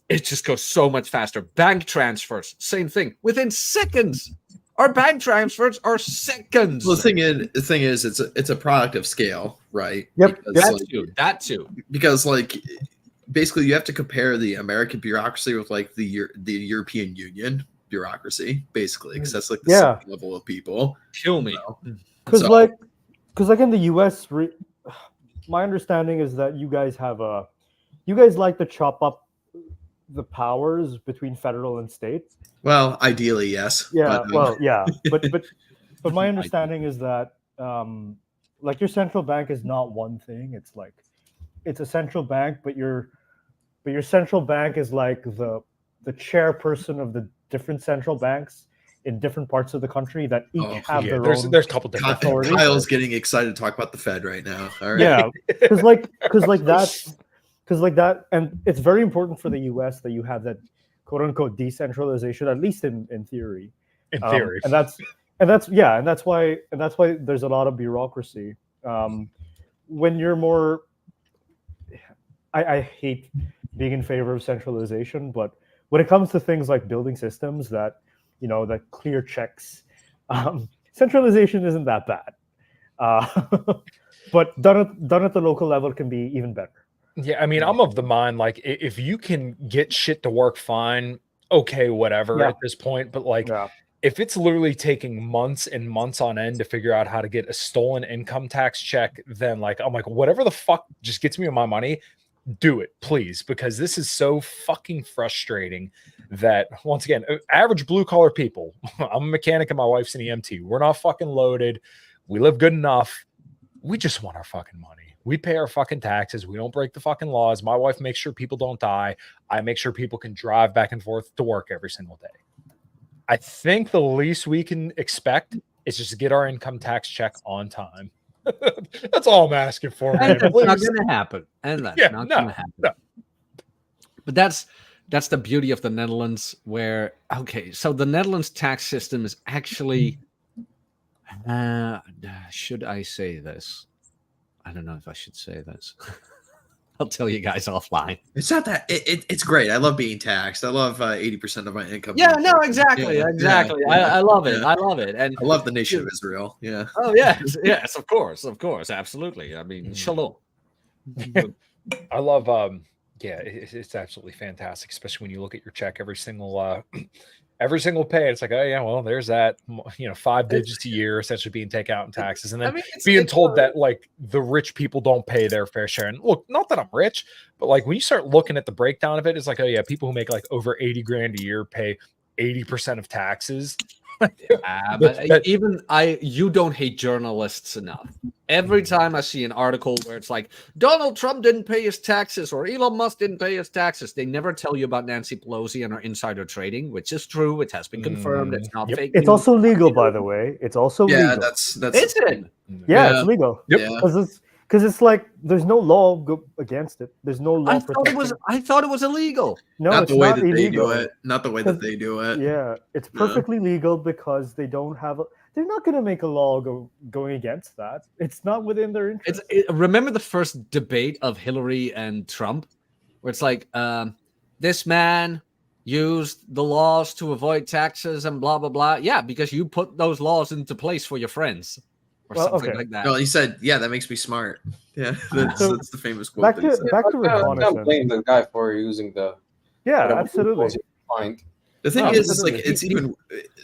it just goes so much faster. Bank transfers, same thing. Within seconds. Our bank transfers are seconds. Well, the thing is, it's a product of scale, right? Yep. Because, That too. Because like basically you have to compare the American bureaucracy with like the European Union bureaucracy, basically, because that's like the same level of people. Kill me. Because like in the US, my understanding is that you guys like to chop up the powers between federal and state. Well, ideally, yes. Yeah. But my understanding is that like your central bank is not one thing. It's like it's a central bank, but your central bank is like the chairperson of the different central banks in different parts of the country that each have their own. There's a couple different authorities. Kyle's getting excited to talk about the Fed right now. All right. Yeah, because like that, and it's very important for the U.S. that you have that quote unquote decentralization, at least in theory. In theory, and that's why there's a lot of bureaucracy. When you're more, I hate being in favor of centralization, but when it comes to things like building systems that clear checks, centralization isn't that bad. But done at the local level can be even better. Yeah, I mean, I'm of the mind, like, if you can get shit to work fine, okay, whatever at this point. But, like, if it's literally taking months and months on end to figure out how to get a stolen income tax check, then, like, I'm like, whatever the fuck just gets me my money, do it, please. Because this is so fucking frustrating that, once again, average blue-collar people, I'm a mechanic and my wife's an EMT. We're not fucking loaded. We live good enough. We just want our fucking money. We pay our fucking taxes. We don't break the fucking laws. My wife makes sure people don't die. I make sure people can drive back and forth to work every single day. I think the least we can expect is just to get our income tax check on time. That's all I'm asking for, man. And that's not going to happen. And that's not going to happen. No. But that's the beauty of the Netherlands, where, okay, so the Netherlands tax system is actually, should I say this? I don't know if I should say this. I'll tell you guys offline. It's not that it's great. I love being taxed. I love 80% of my income. Yeah, no, exactly. Yeah. I love it. I love it. And I love the nation of Israel. Yeah. Oh yes, of course, absolutely. I mean, shalom. I love it's absolutely fantastic, especially when you look at your check every single pay. It's like, oh yeah, well, there's that, 5 digits a year essentially being taken out in taxes, and then being told that like the rich people don't pay their fair share. And look, not that I'm rich, but like when you start looking at the breakdown of it, it's like, oh yeah, people who make like over 80 grand a year pay 80% of taxes. But you don't hate journalists enough. Every time I see an article where it's like Donald Trump didn't pay his taxes or Elon Musk didn't pay his taxes, they never tell you about Nancy Pelosi and her insider trading, which is true. It has been confirmed. It's not fake. It's also legal, by the way. It's also legal. That's Is it? Yeah, it's legal. Yep. because it's like there's no law against it. There's no law I thought it was. protecting. I thought it was illegal. No, not it's the way not that they do illegal. it. Not the way that 'Cause- they do it. Yeah, it's No. perfectly legal because they don't have. They're not going to make a law going against that. It's not within their interest. Remember the first debate of Hillary and Trump, where it's like, this man used the laws to avoid taxes and blah blah blah. Yeah, because you put those laws into place for your friends, or Well, something okay. like that. No, he said, "Yeah, that makes me smart." Yeah, that's the famous quote. back that he to said. back to I can't reconnaissance. blame the guy for using the Yeah, whatever absolutely. loopholes he find. The thing No, is, it's like absolutely. it's even.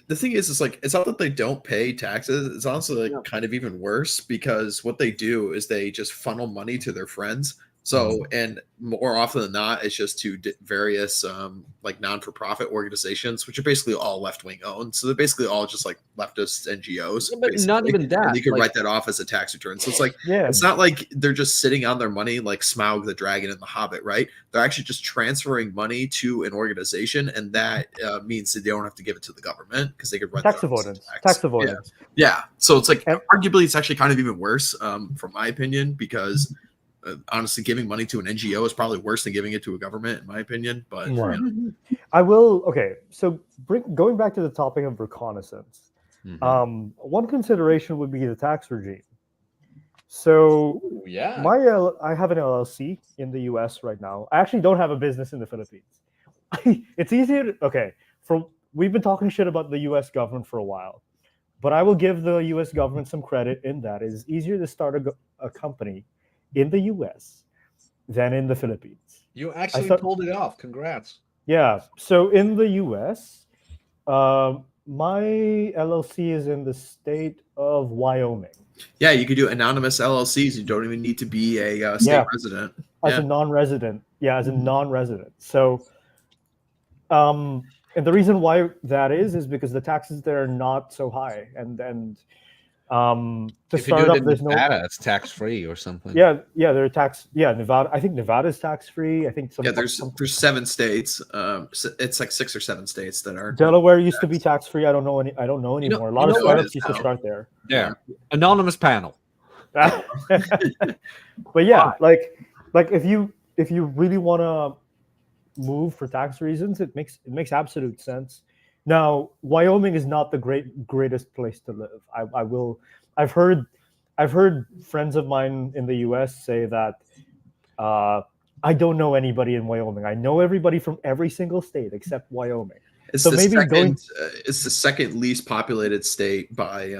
The thing is, it's like it's not that they don't pay taxes. It's honestly like kind of even worse because what they do is they just funnel money to their friends. So, and more often than not, it's just to various like non-for-profit organizations, which are basically all left-wing owned. So they're basically all just like leftist NGOs. Yeah, but not basically. even that. And you could like- write that off as a tax return. So it's like Yeah, it's not like they're just sitting on their money like Smaug the Dragon and the Hobbit, right? They're actually just transferring money to an organization, and that means that they don't have to give it to the government because they could write tax that off as avoidance. tax. Tax avoidance. Yeah. So it's like And- arguably it's actually kind of even worse, from my opinion, because honestly, giving money to an NGO is probably worse than giving it to a government, in my opinion. But Right. I will. Okay, so going back to the topic of reconnaissance. Mhm. One consideration would be the tax regime. So Ooh, yeah. I have an LLC in the US right now. I actually don't have a business in the Philippines. It's easier we've been talking shit about the US government for a while. But I will give the US government some credit in that it is easier to start a company in the US than in the Philippines. You actually thought- pulled it off. Congrats. Yeah. So in the US, my LLC is in the state of Wyoming. yeah, you could do anonymous LLCs. You don't even need to be a state Yeah. resident. As Yeah. a non-resident. Yeah, as a non-resident. So and the reason why that is because the taxes there are not so high. And to If you do start it up, in there's no Nevada, it's tax free or something. yeah, they're tax. Yeah, Nevada. I think Nevada's tax free. I think Yeah, there's 7 states. It's like 6 or 7 states that are. Delaware used to be tax free. I don't know anymore. You know- A lot you of know what it startups is used to now. start there. There. Anonymous panel. But yeah, like if you really want to move for tax reasons, it makes absolute sense. Now, Wyoming is not the greatest place to live. I've heard friends of mine in the US say that I don't know anybody in Wyoming. I know everybody from every single state except Wyoming. It's So the maybe second. going- It's the second least populated state by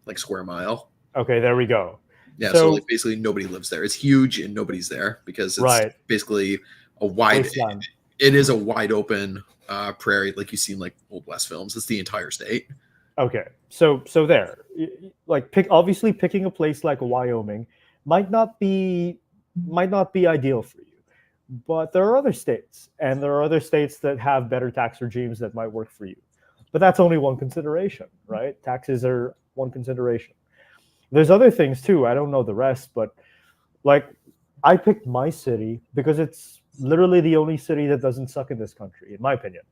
like square mile. Okay, there we go. Yeah, So- so like basically nobody lives there. It's huge and nobody's there because it's Right. basically a wide. Wasteland. It is a wide open prairie, like you see in like Old West films. It's the entire state. Okay, so there, like obviously picking a place like Wyoming might not be ideal for you, but there are other states, and there are other states that have better tax regimes that might work for you. But that's only one consideration, right? Taxes are one consideration. There's other things too. I don't know the rest, but like I picked my city because it's literally the only city that doesn't suck in this country, in my opinion.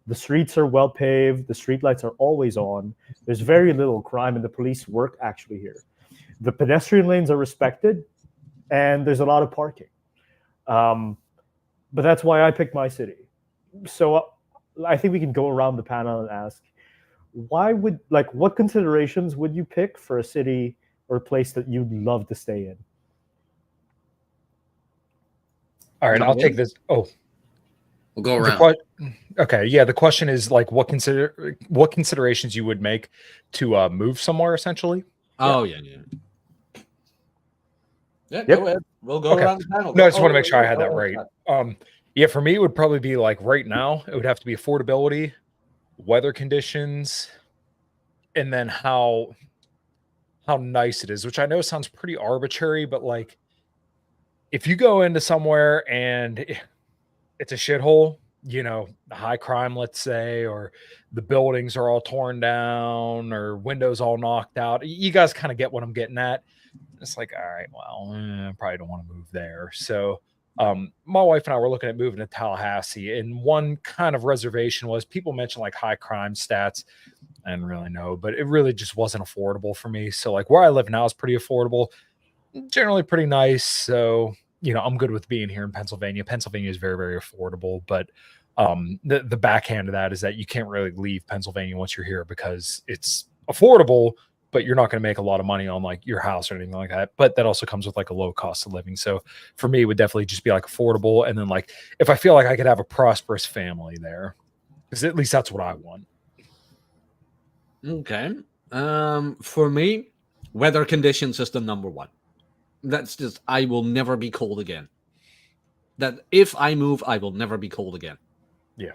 The streets are well paved. The streetlights are always on. There's very little crime, and the police work actually here. The pedestrian lanes are respected, and there's a lot of parking. But that's why I picked my city. So I think we can go around the panel and ask, what considerations would you pick for a city or a place that you'd love to stay in? All right, I'll take this. Oh, We'll go the around. okay. Yeah, the question is like what considerations you would make to move somewhere, essentially. Oh yeah. Yeah, Yep. go ahead. We'll go Okay. around the panel. No, I just want to Oh, make sure I had that oh, right. Yeah, for me, it would probably be like right now, it would have to be affordability, weather conditions, and then how nice it is, which I know sounds pretty arbitrary, but like if you go into somewhere and it's a shithole, high crime, let's say, or the buildings are all torn down or windows all knocked out, you guys kind of get what I'm getting at. It's like, all right, well, I probably don't want to move there. So my wife and I were looking at moving to Tallahassee, and one kind of reservation was people mentioned like high crime stats. I didn't really know, but it really just wasn't affordable for me. So like where I live now is pretty affordable. generally pretty nice. So, I'm good with being here in Pennsylvania. Pennsylvania is very, very affordable, but the backhand of that is that you can't really leave Pennsylvania once you're here because it's affordable, but you're not going to make a lot of money on like your house or anything like that. But that also comes with like a low cost of living. So for me, it would definitely just be like affordable. And then like if I feel like I could have a prosperous family there, because at least that's what I want. Okay. For me, weather conditions is the number one. That's just, I will never be cold again. That if I move, I will never be cold again. Yeah.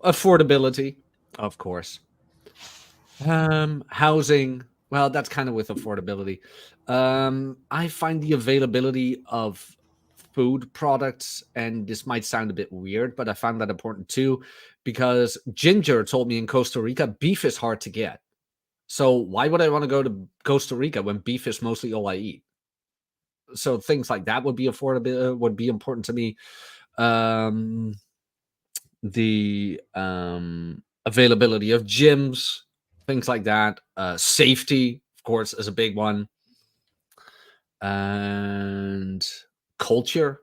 Affordability, of course. Housing, well, that's kind of with affordability. I find the availability of food products, and this might sound a bit weird, but I found that important too, because Ginger told me in Costa Rica, beef is hard to get. So why would I want to go to Costa Rica when beef is mostly all I eat? So things like that would be affordable, would be important to me. The availability of gyms, things like that. Safety, of course, is a big one. And culture.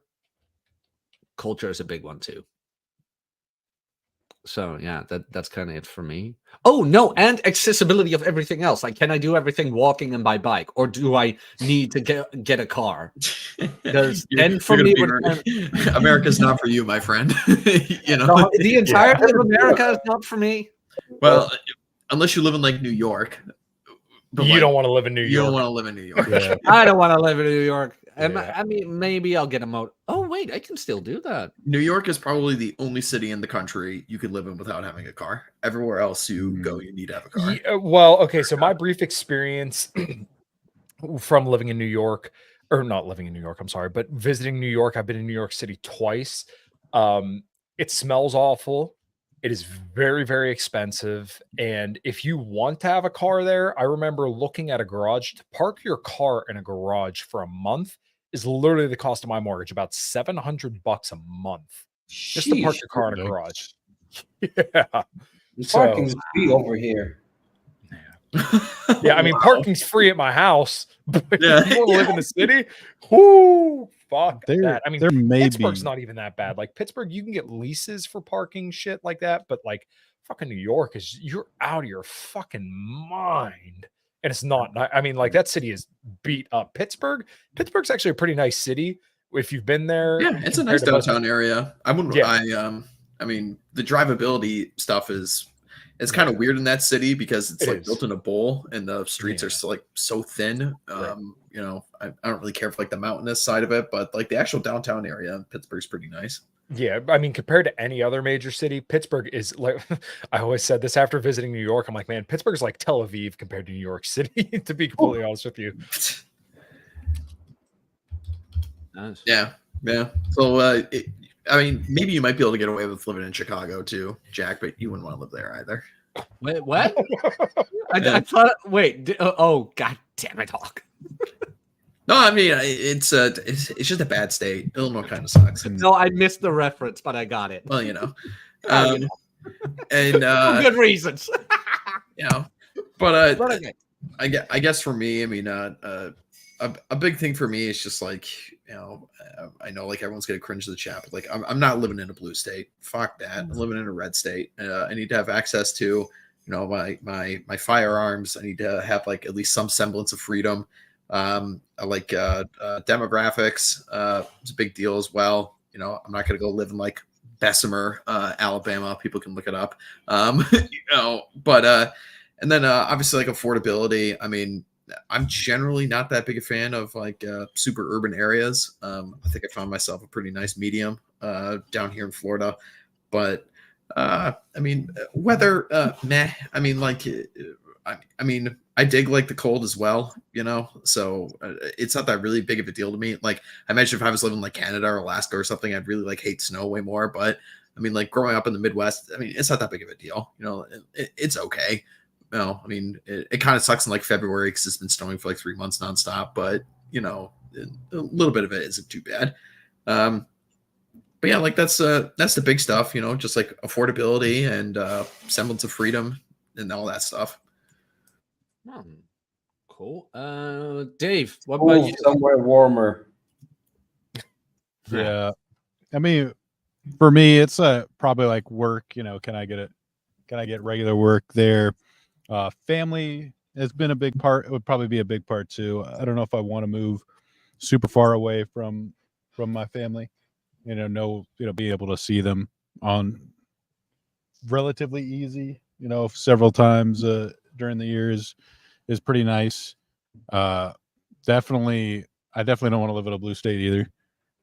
Culture is a big one too. So yeah, that's kind of it for me. Oh no, and accessibility of everything else. Like, can I do everything walking and by bike, or do I need to get a car? Because then for me, America's not for you, my friend. No, the entirety of America is not for me. Well, unless you live in like New York. But you don't want to live in New York. You don't want to live in New York. Yeah. I don't want to live in New York. Yeah. I mean, maybe I'll get a motor. Oh wait, I can still do that. New York is probably the only city in the country you could live in without having a car. Everywhere else you go, you need to have a car. Yeah, well, okay, so my brief experience from living in New York, or not living in New York, I'm sorry, but visiting New York, I've been in New York City twice. It smells awful. It is very, very expensive. And if you want to have a car there, I remember looking at a garage. To park your car in a garage for a month is literally the cost of my mortgage, about $700 a month. Just to park your car in a garage. Yeah. Parking's free over here. Yeah, I mean, Wow. parking's free at my house, but Yeah. if you want to live in the city, whoo, fuck There, that. I mean, there may Pittsburgh's be. not even that bad. Like Pittsburgh, you can get leases for parking shit like that, but like fucking New York is you're out of your fucking mind. And it's not. I mean, like that city is beat up. Pittsburgh's actually a pretty nice city if you've been there. Yeah, it's a nice compared to most- downtown area. I wouldn't. Yeah. I mean, the drivability stuff is kind of weird in that city because it's It like is. built in a bowl and the streets Yeah. are so, like so thin. Right. I don't really care for like the mountainous side of it, but like the actual downtown area in Pittsburgh's pretty nice. Yeah, I mean, compared to any other major city, Pittsburgh is like, I always said this after visiting New York. I'm like, man, Pittsburgh's like Tel Aviv compared to New York City, to be completely honest with you. Nice. Yeah. So, I mean, maybe you might be able to get away with living in Chicago too, Jack, but you wouldn't want to live there either. Wait, what? I thought. Wait. Oh, god damn it, Hawk. No, I mean it's just a bad state. Illinois kind of sucks. No, I missed the reference, but I got it. Well, and For good reasons. but But okay. I guess for me, I mean, a big thing for me is just like, I know like everyone's gonna cringe to the chat, but like I'm not living in a blue state. Fuck that. I'm living in a red state. I need to have access to, my firearms. I need to have like at least some semblance of freedom. I like demographics. It's a big deal as well. I'm not gonna go live in like Bessemer, Alabama. People can look it up. But and then obviously like affordability. I mean, I'm generally not that big a fan of like super urban areas. I think I found myself a pretty nice medium down here in Florida. But I mean, weather, meh. I mean, like, I mean, I dig like the cold as well, so it's not that really big of a deal to me. Like, I imagine if I was living in like Canada or Alaska or something, I'd really like hate snow way more. But I mean, like growing up in the Midwest, I mean, it's not that big of a deal. It's okay. I mean, it kind of sucks in like February because it's been snowing for like 3 months nonstop, but a little bit of it isn't too bad. But yeah, like that's the big stuff, just like affordability and semblance of freedom and all that stuff. Cool. Dave, what about Move you? somewhere warmer. Yeah. I mean, for me, it's probably like work. Can I get regular work there? Family has been a big part. It would probably be a big part too. I don't know if I want to move super far away from my family. Be able to see them on relatively easy. Several times during the years is pretty nice. Definitely, I definitely don't want to live in a blue state either.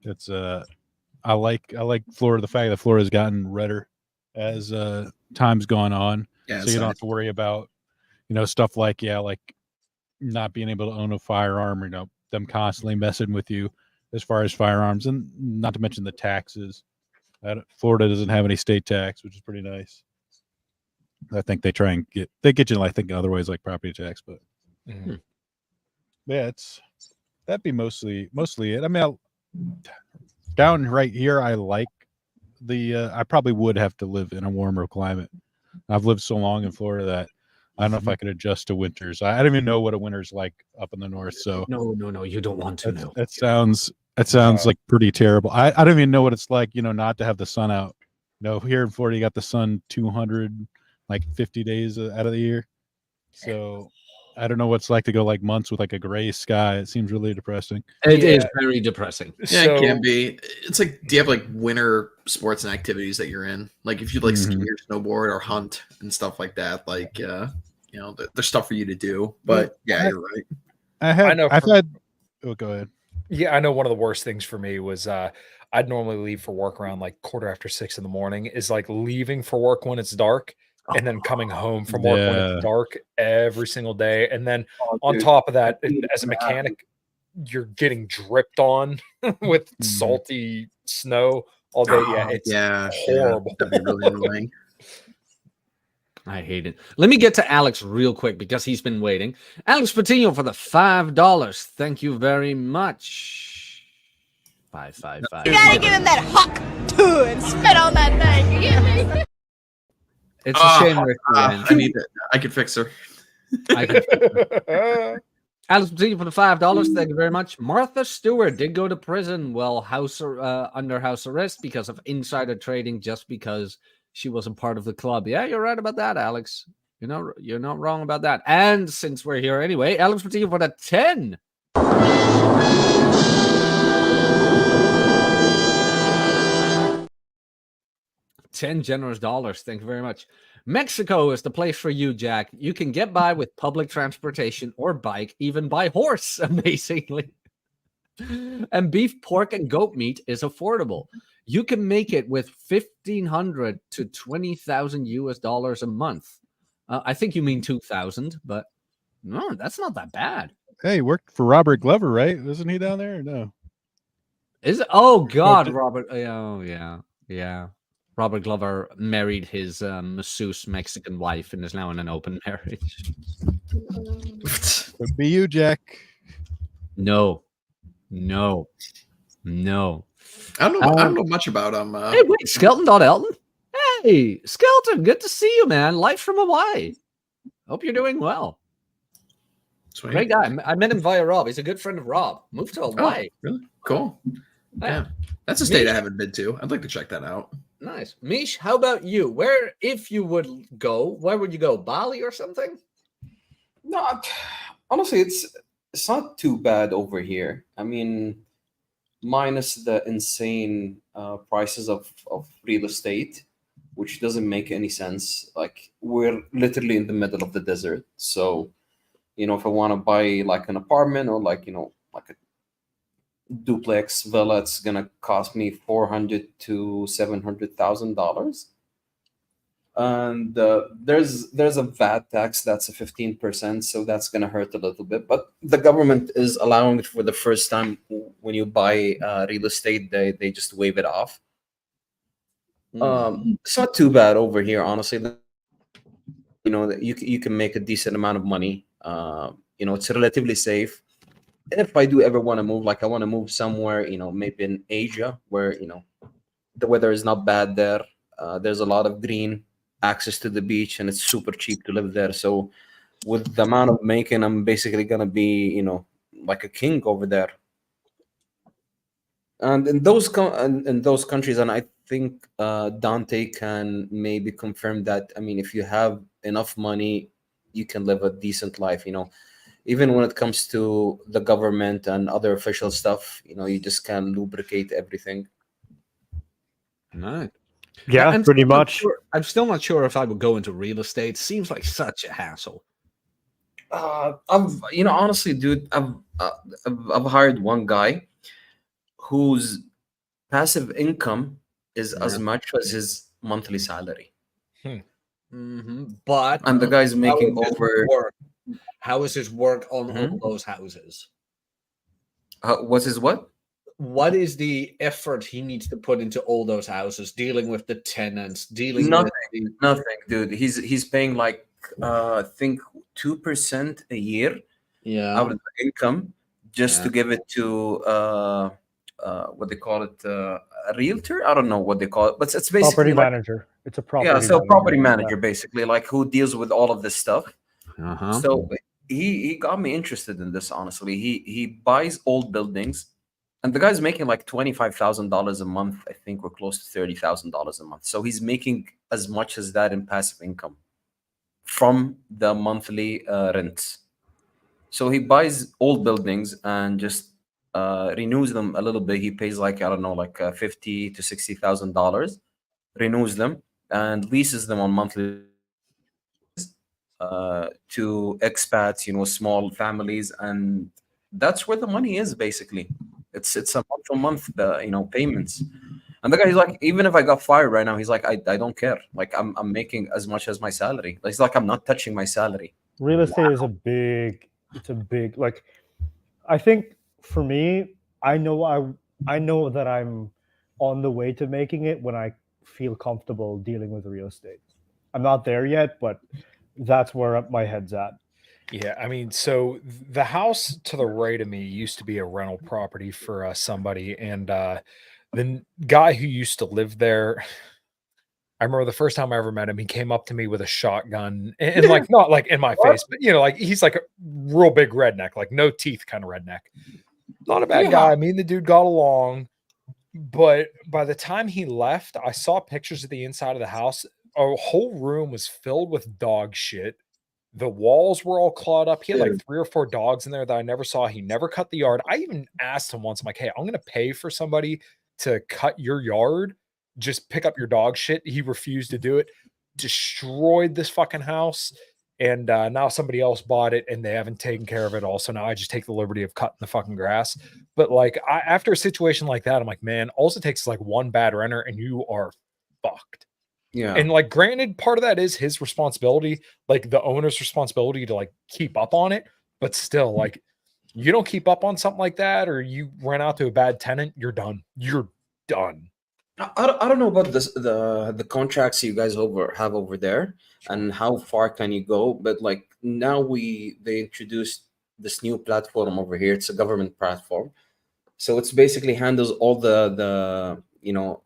It's I like Florida. The fact that Florida's gotten redder as time's gone on, Yeah, so it's you don't nice. have to worry about stuff like not being able to own a firearm, or them constantly messing with you as far as firearms, and not to mention the taxes. Florida doesn't have any state tax, which is pretty nice. I think they get you, I think, in other ways like property tax, but Mhm. yeah, that'd be mostly it. I mean, down right here, I like I probably would have to live in a warmer climate. I've lived so long in Florida that I don't know if I could adjust to winters. I don't even know what a winter's like up in the north. So No, you don't want to know. that sounds like pretty terrible. I don't even know what it's like, not to have the sun out. Here in Florida, you got the sun 250 days out of the year. So I don't know what it's like to go like months with like a gray sky. It seems really depressing. It is Yeah. very depressing. Yeah, it can be. It's like, do you have like winter sports and activities that you're in? Like if you like ski or snowboard or hunt and stuff like that, like there's stuff for you to do. But yeah, you're right. Oh, go ahead. Yeah, I know one of the worst things for me was I'd normally leave for work around like 6:15 in the morning, is like leaving for work when it's dark and then coming home from work when Yeah. it's dark every single day. And then Oh, on dude. top of that, as a mechanic, you're getting dripped on with salty snow all day. Yeah, it's horrible. That'd be really annoying. I hate it. Let me get to Alex real quick because he's been waiting. Alex Patino for the $5. Thank you very much. 555. You gotta give him that hawk too and spit on that thing. You get me? It's a shame, Rick. I need it. I can fix her. Alex Patino for the $5. Thank you very much. Martha Stewart did go to prison while under house arrest because of insider trading, just because she wasn't part of the club. Yeah, you're right about that, Alex. You're not wrong about that. And since we're here anyway, Alex Patino for the 10. $10 generous dollars. Thank you very much. Mexico is the place for you, Jack. You can get by with public transportation or bike, even by horse, amazingly. And beef, pork, and goat meat is affordable. You can make it with $1,500 to $20,000 US a month. I think you mean 2,000, but no, that's not that bad. Hey, worked for Robert Glover, right? Isn't he down there or no? Is it? Oh God, Robert. Oh yeah. Robert Glover married his masseuse Mexican wife and is now in an open marriage. Could be you, Jack. No. I don't know much about him. Hey, wait, Skelton.Elton? Hey, Skelton, good to see you, man. Live from Hawaii. Hope you're doing well. Sweet. Great guy. I met him via Rob. He's a good friend of Rob. Moved to Hawaii. Oh, really? Cool. Yeah. That's a state I haven't been to. I'd like to check that out. Nice. Mish, how about you? Where, if you would go, where would you go? Bali or something? No, honestly, it's not too bad over here. I mean, minus the insane prices of real estate, which doesn't make any sense. Like, we're literally in the middle of the desert. So, if I want to buy like an apartment or like a duplex villa, it's gonna cost me $400,000 to $700,000. And there's a VAT tax that's a 15%, so that's gonna hurt a little bit. But the government is allowing it for the first time. When you buy real estate, they just waive it off. It's not too bad over here, honestly. You can make a decent amount of money. It's relatively safe. If I do ever want to move, like I want to move somewhere, maybe in Asia, where the weather is not bad there. There's a lot of green, access to the beach, and it's super cheap to live there. So with the amount of making, I'm basically gonna be, like a king over there. And in those countries, and I think Dante can maybe confirm that. I mean, if you have enough money, you can live a decent life. Even when it comes to the government and other official stuff, you just can lubricate everything. No. Yeah, I'm pretty still not much. sure- I'm still not sure if I would go into real estate. Seems like such a hassle. Honestly, dude, I've hired one guy whose passive income is as Yeah. much as his monthly salary, But and the guy's how making is his over. work? How is his work on all Mhm. those houses? What's his what? What is the effort he needs to put into all those houses, dealing with the tenants, dealing Nothing, with the nothing, dude. He's paying like I think 2% a year out of the income just to give it to what they call it, a realtor. I don't know what they call it, but it's basically Property like, manager. It's a property. yeah, so manager. property Yeah. manager basically, like who deals with all of this stuff. Uh-huh. So he got me interested in this. Honestly, he buys old buildings, and the guy's making like $25,000 a month. I think we're close to $30,000 a month. So he's making as much as that in passive income from the monthly rents. So he buys old buildings and just renews them a little bit. He pays like, I don't know, like $50 to $60,000, renews them and leases them on monthly to expats, small families, and that's where the money is basically. It's a month payments. And the guy's like, even if I got fired right now, he's like, I don't care. Like I'm making as much as my salary. He's like, I'm not touching my salary. Real estate is it's a big, like, I think for me, I know that I'm on the way to making it when I feel comfortable dealing with real estate. I'm not there yet, but that's where my head's at. Yeah, I mean, so the house to the right of me used to be a rental property for somebody, and guy who used to live there, I remember the first time I ever met him, he came up to me with a shotgun and like not like in my face, but like he's like a real big redneck, like no teeth kind of redneck. Not a bad guy. Me and the dude got along, but by the time he left, I saw pictures of the inside of the house. Our whole room was filled with dog shit. The walls were all clawed up. He had like 3 or 4 dogs in there that I never saw. He never cut the yard. I even asked him once, I'm like, hey, I'm going to pay for somebody to cut your yard. Just pick up your dog shit. He refused to do it. Destroyed this fucking house. And now somebody else bought it and they haven't taken care of it all. So now I just take the liberty of cutting the fucking grass. But like after a situation like that, I'm like, man, all it takes is like one bad renter and you are fucked. Yeah. And like, granted, part of that is his responsibility, like the owner's responsibility to like keep up on it. But still, like, you don't keep up on something like that, or you rent out to a bad tenant, you're done. You're done. I don't know about the contracts you guys have over there and how far can you go, but like now they introduced this new platform over here. It's a government platform, so it's basically handles all the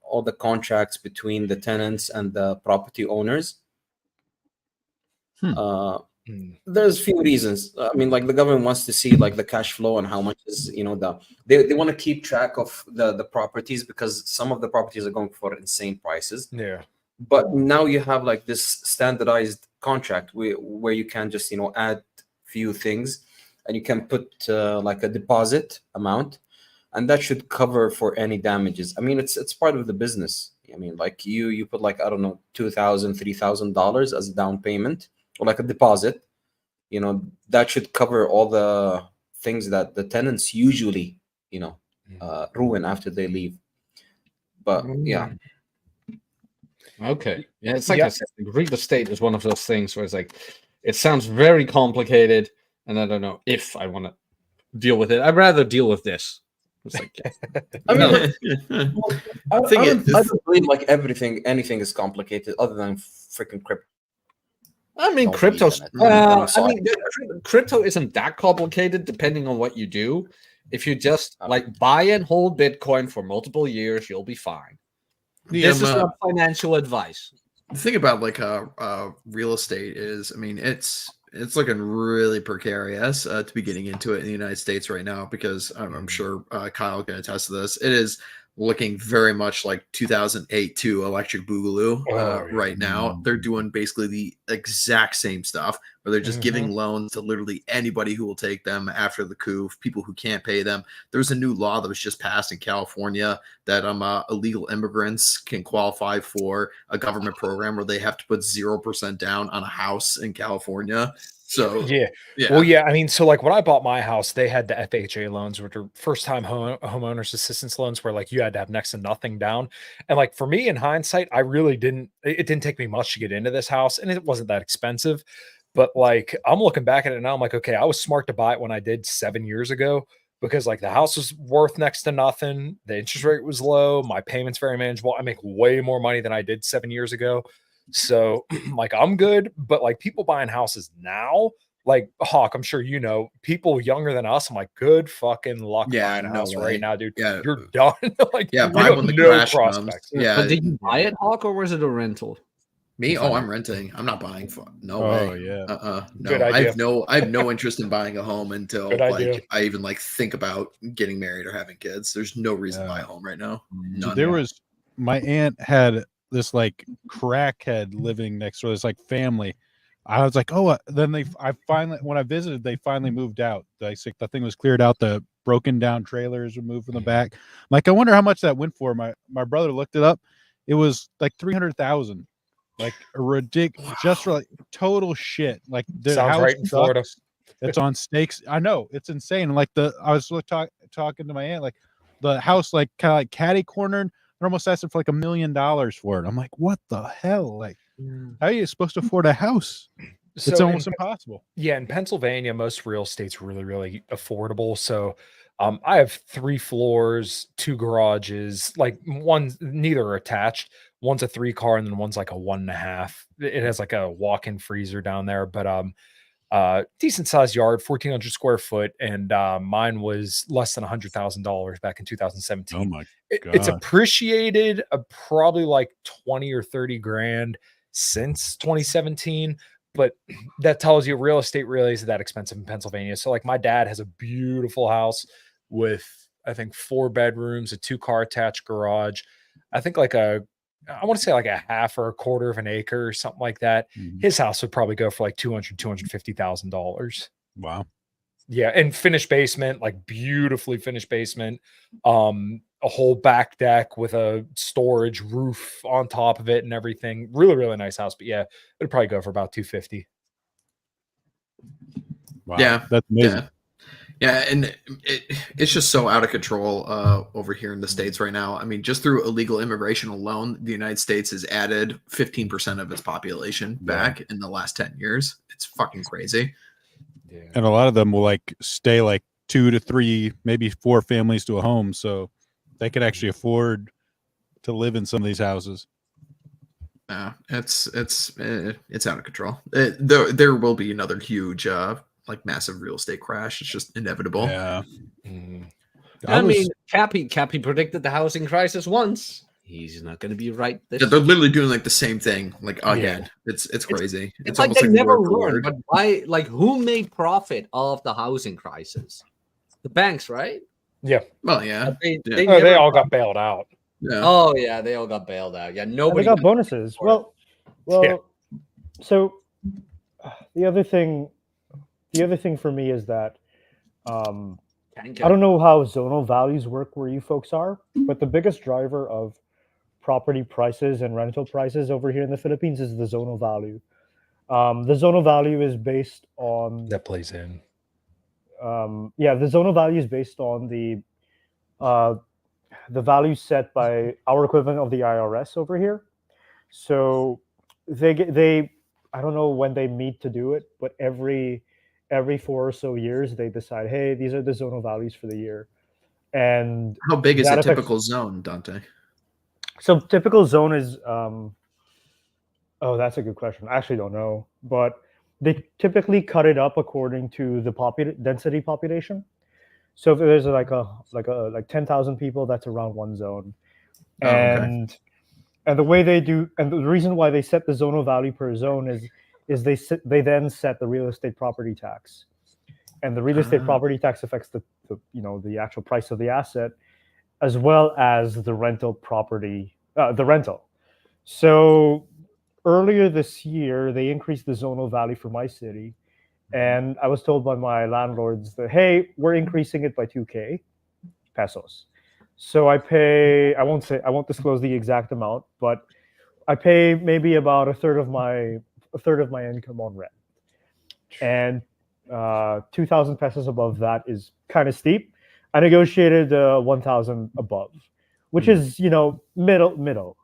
all the contracts between the tenants and the property owners. There's a few reasons. I mean, like the government wants to see like the cash flow and how much is they want to keep track of the properties because some of the properties are going for insane prices. Yeah. But now you have like this standardized contract where you can just add few things and you can put like a deposit amount, and that should cover for any damages. I mean, it's part of the business. I mean, like you put like, I don't know, $2,000, $3,000 as a down payment or like a deposit. That should cover all the things that the tenants usually ruin after they leave. But yeah. Okay. Yeah, it's like I said, real estate is one of those things where it's like, it sounds very complicated, and I don't know if I want to deal with it. I'd rather deal with this. It's like, I mean, I don't believe like anything is complicated other than freaking crypto. I mean, crypto's. Crypto isn't that complicated, depending on what you do. If you just like buy and hold Bitcoin for multiple years, you'll be fine. This is not financial advice. The thing about like real estate is, I mean, it's it's looking really precarious to be getting into it in the United States right now, because I'm sure Kyle can attest to this. It is looking very much like 2008 to Electric Boogaloo right now. They're doing basically the exact same stuff, where they're just giving loans to literally anybody who will take them after the coup, people who can't pay them. There's a new law that was just passed in California that illegal immigrants can qualify for a government program where they have to put 0% down on a house in California. So yeah. Well, yeah. I mean, so like when I bought my house, they had the FHA loans, which are first time homeowners assistance loans, where like you had to have next to nothing down. And like for me, in hindsight, I really didn't. It didn't take me much to get into this house, and it wasn't that expensive. But like I'm looking back at it now, I'm like, okay, I was smart to buy it when I did 7 years ago, because like the house was worth next to nothing, the interest rate was low, my payments very manageable. I make way more money than I did 7 years ago. So like I'm good, but like people buying houses now, like Hawk, I'm sure you know, people younger than us, I'm like, good fucking luck buying a house right now, dude. Yeah. You're done. Like buy when the crash comes. Yeah. But did you buy it, Hawk, or was it a rental? Me? Oh, I'm renting. I'm not buying. No Oh, way. yeah. No, Good idea. I have no interest in buying a home until Good idea. like I even like think about getting married or having kids. There's no reason to buy a home right now. So None. there was, my aunt had this like crackhead living next door, this like family. I was like, oh, then I finally, when I visited, they finally moved out. The thing was cleared out. The broken down trailers were moved from the back. I'm like, I wonder how much that went for. My brother looked it up. It was like 300,000. Like a ridiculous, just for like total shit. Like the Sounds house right in Florida. it's on stakes. I know, it's insane. Like I was talking to my aunt, like the house, like kind of like catty cornered. They're almost asking for like $1 million for it. I'm like, what the hell? Like, how are you supposed to afford a house? It's almost impossible. Yeah, in Pennsylvania, most real estate's really, really affordable. So I have 3 floors, 2 garages, like neither are attached. One's a 3-car, and then one's like a 1.5. It has like a walk-in freezer down there, but decent sized yard, 1,400 square foot, and mine was less than $100,000 back in 2017. Oh my god! It's appreciated probably like 20 or 30 grand since 2017. But that tells you real estate really isn't that expensive in Pennsylvania. So like my dad has a beautiful house with, I think, 4 bedrooms, a 2-car attached garage. I think like I want to say like a half or a quarter of an acre or something like that. His house would probably go for like $250,000. Wow. Yeah. And finished basement, like beautifully finished basement, a whole back deck with a storage roof on top of it and everything. Really, really nice house. But yeah, it'd probably go for about 250. Wow. Yeah. That's amazing. Yeah, and it's just so out of control over here in the States right now. I mean, just through illegal immigration alone, the United States has added 15% of its population back in the last 10 years. It's fucking crazy. Yeah. And a lot of them will like stay like 2 to 3, maybe 4 families to a home, so they could actually afford to live in some of these houses. It's out of control. There will be another huge like massive real estate crash. It's just inevitable. Yeah. I mean, Cappy predicted the housing crisis once. He's not going to be right. They're literally doing like the same thing, like again. Yeah. It's crazy. It's like they never learned. But why? Like, who made profit of the housing crisis? The banks, right? Yeah. Well, yeah. They all got bailed out. Yeah. Oh yeah, they all got bailed out. Yeah, nobody got bonuses. Well, yeah. So the other thing for me is that I don't know how zonal values work where you folks are, but the biggest driver of property prices and rental prices over here in the Philippines is the zonal value. The zonal value is based on that plays in. The zonal value is based on the value set by our equivalent of the IRS over here. So they I don't know when they meet to do it, but every 4 or so years they decide, hey, these are the zonal values for the year. And how big is a typical zone, Dante? So typical zone is that's a good question. I actually don't know, but they typically cut it up according to the density population. So if there's like 10,000 people, that's around one zone. And the way they do, and the reason why they set the zonal value per zone is is they then set the real estate property tax, and the real estate property tax affects the actual price of the asset, as well as the rental property, the rental. So earlier this year, they increased the zonal value for my city, and I was told by my landlords that, hey, we're increasing it by 2K pesos. So I won't disclose the exact amount, but I pay maybe about a third of my income on rent, and 2,000 pesos above that is kind of steep. I negotiated 1,000 above, which is middle.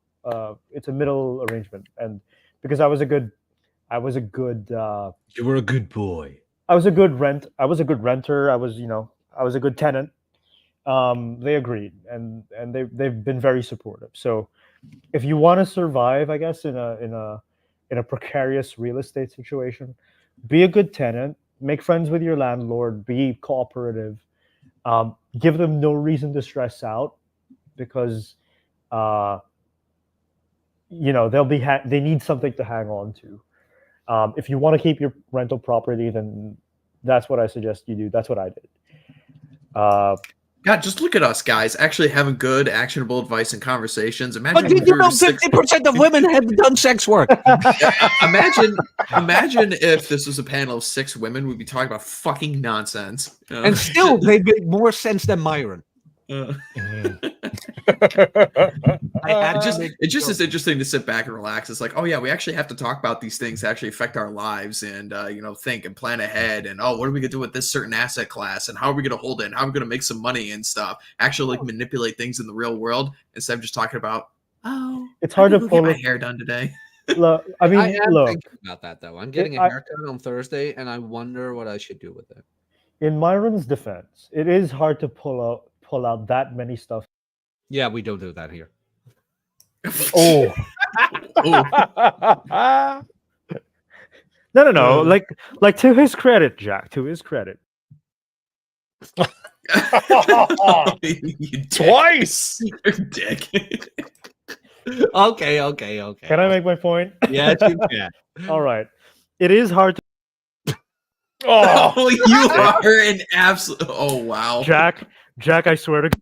It's a middle arrangement, and because I was a good You were a good boy. I was a good renter. I was a good tenant. They agreed, and they've been very supportive. So if you want to survive, I guess in a precarious real estate situation, be a good tenant, make friends with your landlord, be cooperative, give them no reason to stress out, because they need something to hang on to. If you want to keep your rental property, then that's what I suggest you do. That's what I did. God, just look at us guys actually having good, actionable advice and conversations. Imagine But did you know 50% of women have done sex work? imagine if this was a panel of 6 women, we'd be talking about fucking nonsense. And still, they make more sense than Myron. It just is interesting to sit back and relax. It's like, oh yeah, we actually have to talk about these things that actually affect our lives, and think and plan ahead, and what are we gonna do with this certain asset class, and how are we gonna hold it, and how are we gonna make some money and stuff, actually like manipulate things in the real world instead of just talking about, it's hard to pull my hair done today. Look, I am thinking about that though. I'm getting a haircut on Thursday, and I wonder what I should do with it. In Myron's defense, it is hard to pull out that many stuff. Yeah, we don't do that here. Oh. No. Like to his credit, Jack. To his credit. Twice. You dick. Okay. Can I make my point? Yes, you can. All right. It is hard to. Oh, you are an absolute. Oh wow, Jack. I swear to God.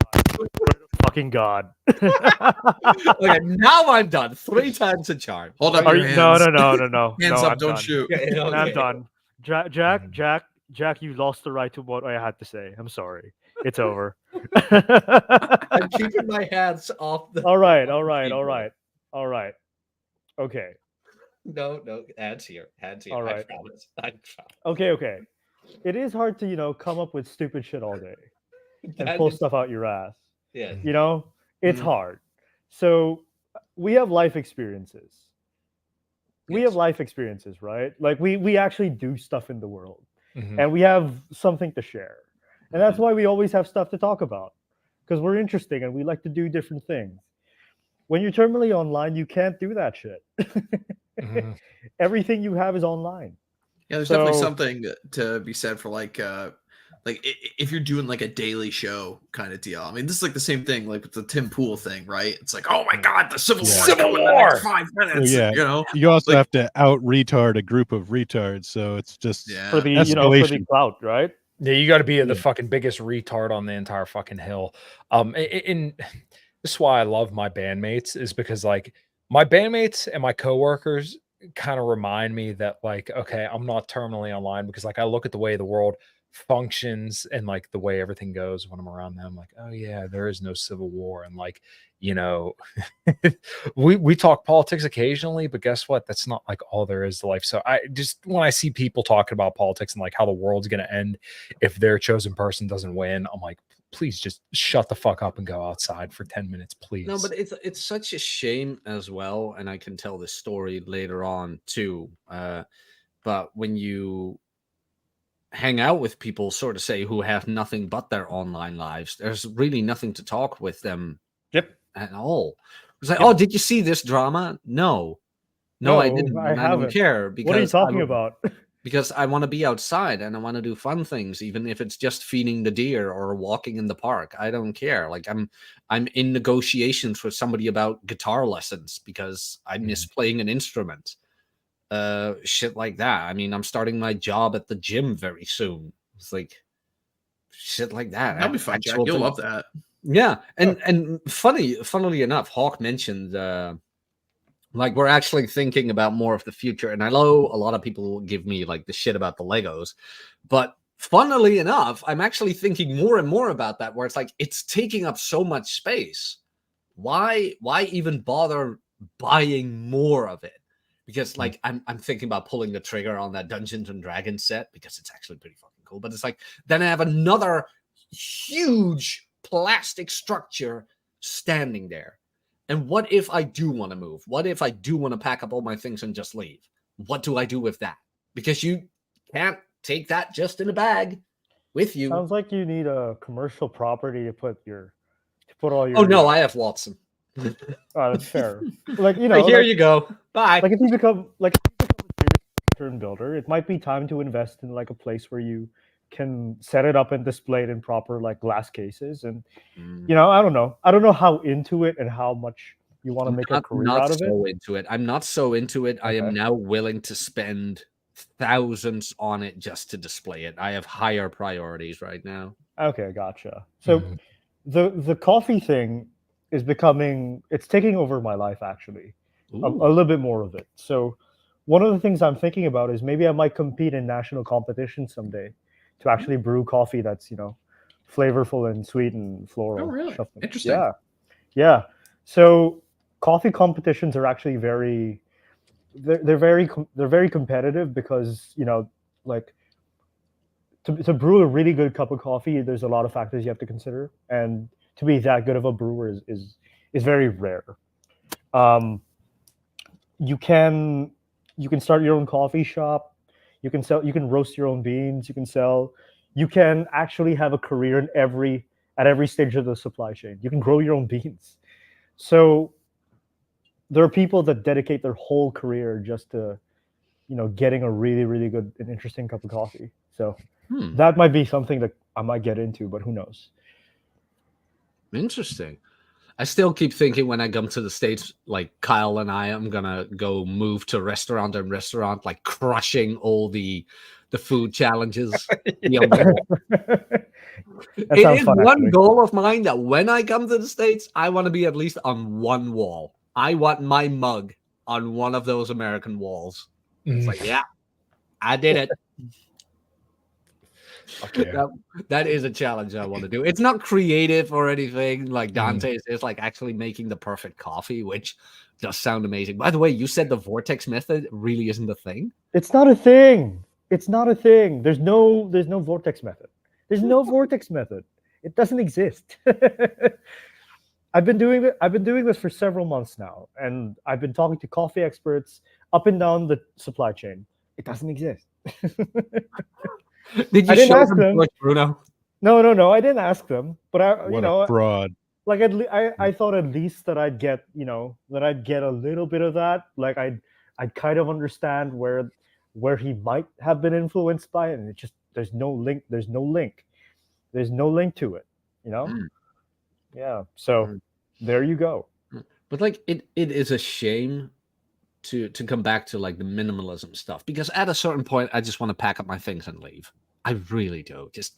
Fucking God. Okay, now I'm done. 3 times a charm. Hold up your hands. No. Hands up, I'm don't done. shoot. Okay. I'm done. Jack, you lost the right to what I had to say. I'm sorry. It's over. I'm keeping my hands off the. All right. Okay. No, hands here. All right. I promise. Okay. It is hard to, come up with stupid shit all day and That pull is- stuff out your ass. Yeah. It's hard. So we have life experiences. We have life experiences, right? Like we actually do stuff in the world, and we have something to share. And that's why we always have stuff to talk about, because we're interesting and we like to do different things. When you're terminally online, you can't do that shit. Everything you have is online. Yeah, there's definitely something to be said for like if you're doing like a daily show kind of deal. I mean, this is like the same thing like with the Tim Pool thing, right? It's like, oh my God, the Civil War. 5 minutes. Yeah. You also have to out retard a group of retards, so it's just for the for the clout, right? Yeah, you got to be the fucking biggest retard on the entire fucking hill. And this is why I love my bandmates, is because like my bandmates and my coworkers kind of remind me that like, okay, I'm not terminally online, because like I look at the way the world functions and like the way everything goes when I'm around them, like, oh yeah, there is no civil war, and like, we talk politics occasionally, but guess what, that's not like all there is to life. So I just, when I see people talking about politics and like how the world's going to end if their chosen person doesn't win, I'm like, please just shut the fuck up and go outside for 10 minutes, please. No, but it's such a shame as well, and I can tell this story later on too. But when you hang out with people, sort of say, who have nothing but their online lives, there's really nothing to talk with them. At all. It's like, oh, did you see this drama? No, I didn't. I don't care. Because what are you talking about? Because I want to be outside and I want to do fun things, even if it's just feeding the deer or walking in the park. I don't care. Like I'm in negotiations with somebody about guitar lessons because I miss playing an instrument. shit like that. I mean, I'm starting my job at the gym very soon. It's like shit like that. That'll be fun, Jack. Actual You'll things. love that. Yeah, and funnily enough, Hawk mentioned like we're actually thinking about more of the future. And I know a lot of people will give me like the shit about the Legos, but funnily enough, I'm actually thinking more and more about that, where it's like it's taking up so much space. Why even bother buying more of it? Because like I'm thinking about pulling the trigger on that Dungeons and Dragons set because it's actually pretty fucking cool. But it's like then I have another huge plastic structure standing there. And what if I do want to move? What if I do want to pack up all my things and just leave? What do I do with that? Because you can't take that just in a bag with you. Sounds like you need a commercial property to put all your. Oh no, I have Watson. Oh, that's fair. Like you know, Here like, you go. Bye. like if you become a serious turn builder, it might be time to invest in like a place where you can set it up and display it in proper like glass cases. And you know, I don't know how into it and how much you want to make a career out of it. I'm not so into it. I am Okay. now willing to spend thousands on it just to display it. I have higher priorities right now. Okay, gotcha. So the coffee thing is it's taking over my life actually. A little bit more of it. So one of the things I'm thinking about is maybe I might compete in national competitions someday to actually brew coffee that's, you know, flavorful and sweet and floral. Oh, really? Stuff like- Interesting. Yeah. So coffee competitions are actually they're very competitive because, you know, like to brew a really good cup of coffee, there's a lot of factors you have to consider, and to be that good of a brewer is very rare. You can start your own coffee shop. You can roast your own beans. You can actually have a career at every stage of the supply chain. You can grow your own beans. So there are people that dedicate their whole career just to, you know, getting a really, really good and interesting cup of coffee. So that might be something that I might get into, but who knows? Interesting. I still keep thinking when I come to the States, like Kyle and I am gonna go move to restaurant, like crushing all the food challenges. That It sounds is fun, one actually. goal of mine that when I come to the States, I want to be at least on one wall. I want my mug on one of those American walls. It's like, yeah, I did it. Yeah. That is a challenge I want to do. It's not creative or anything like Dante's. It's like actually making the perfect coffee, which does sound amazing. By the way, you said the vortex method really isn't a thing. It's not a thing. It's not a thing. There's no vortex method. There's no vortex method. It doesn't exist. I've been doing this for several months now, and I've been talking to coffee experts up and down the supply chain. It doesn't exist. Did you I didn't show ask them them. George Bruno? No, I didn't ask them, but What a fraud. like I thought at least that I'd get, you know, that I'd get a little bit of that. Like I'd kind of understand where he might have been influenced by it, and it just there's no link to it, you know. Yeah, so there you go. But like it is a shame to come back to like the minimalism stuff, because at a certain point I just want to pack up my things and leave. I really do. Just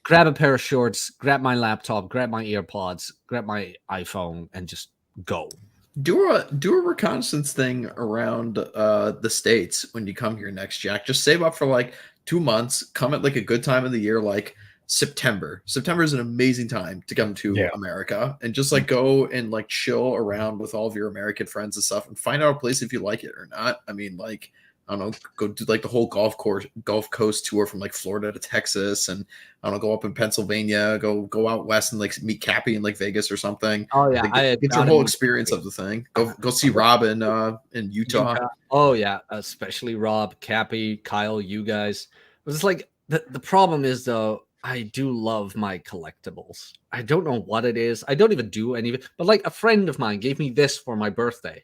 grab a pair of shorts, grab my laptop, grab my earpods, grab my iPhone, and just go. Do a reconnaissance thing around the States when you come here next, Jack. Just save up for like 2 months. Come at like a good time of the year, like September. September is an amazing time to come to America, and just like go and like chill around with all of your American friends and stuff, and find out a place if you like it or not. I mean, like, I don't know, go do like the whole Gulf Coast tour from like Florida to Texas, and I don't know, go up in Pennsylvania, go out west and like meet Cappy in like Vegas or something. Oh yeah, like, get your whole experience of the thing. Go see Rob in Utah. Oh yeah, especially Rob, Cappy, Kyle, you guys. But it's like the problem is though, I do love my collectibles. I don't know what it is. I don't even do any of it. But like a friend of mine gave me this for my birthday.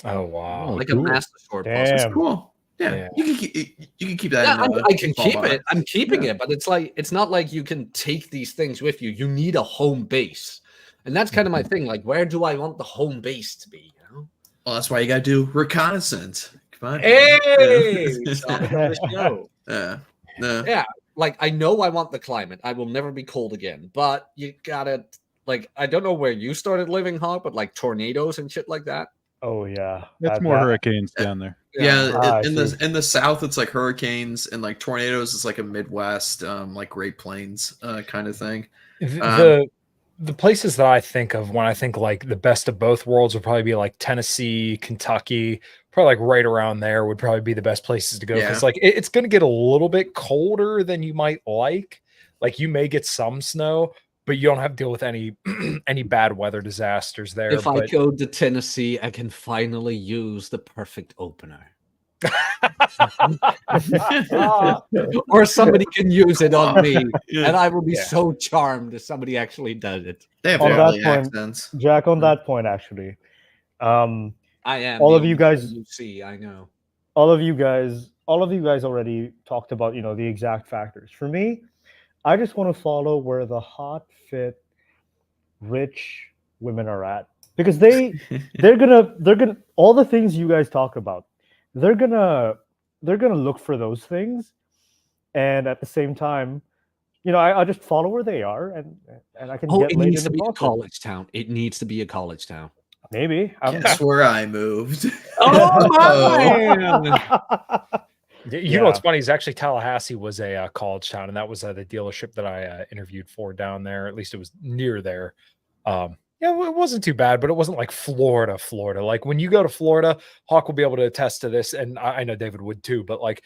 Oh wow! Like cool. a Master Sword Damn. puzzle. It's cool. Yeah. You can keep that. Yeah, in, I can fall keep box. it. I'm keeping it, but it's like it's not like you can take these things with you. You need a home base, and that's kind of my thing. Like, where do I want the home base to be? You know? Well, that's why you got to do reconnaissance. but Hey, son of the show. yeah. Yeah, like I know I want the climate. I will never be cold again, but you gotta like I don't know where you started living, Hawk, but like tornadoes and shit like that. Oh yeah, That's more hurricanes down there. Yeah, Ah, I in see. the south it's like hurricanes, and like tornadoes is like a Midwest, like Great Plains kind of thing. The places that I think of when I think like the best of both worlds would probably be like Tennessee, Kentucky, probably like right around there would probably be the best places to go because Yeah. like it's going to get a little bit colder than you might like. Like you may get some snow, but you don't have to deal with any any bad weather disasters there. If I But go to Tennessee, I can finally use the perfect opener. Or somebody can use it on me, and I will be Yeah. so charmed if somebody actually does it. They have On that lovely point- accents. Jack, on that point, actually, I am All the of you only guys- one you see. I know. all of you guys already talked about the exact factors. For me, I just want to follow where the hot, fit, rich women are at because they're gonna all the things you guys talk about. They're gonna look for those things, and at the same time, I just follow where they are, and I can Oh, get it laid needs in to the be a process. college town. It needs to be a college town. Maybe. Guess where I moved. Oh you know what's funny is actually Tallahassee was a college town, and that was the dealership that I interviewed for down there. At least it was near there. Yeah, it wasn't too bad, but it wasn't like Florida. Like when you go to Florida, Hawk will be able to attest to this, and I know David would too. But like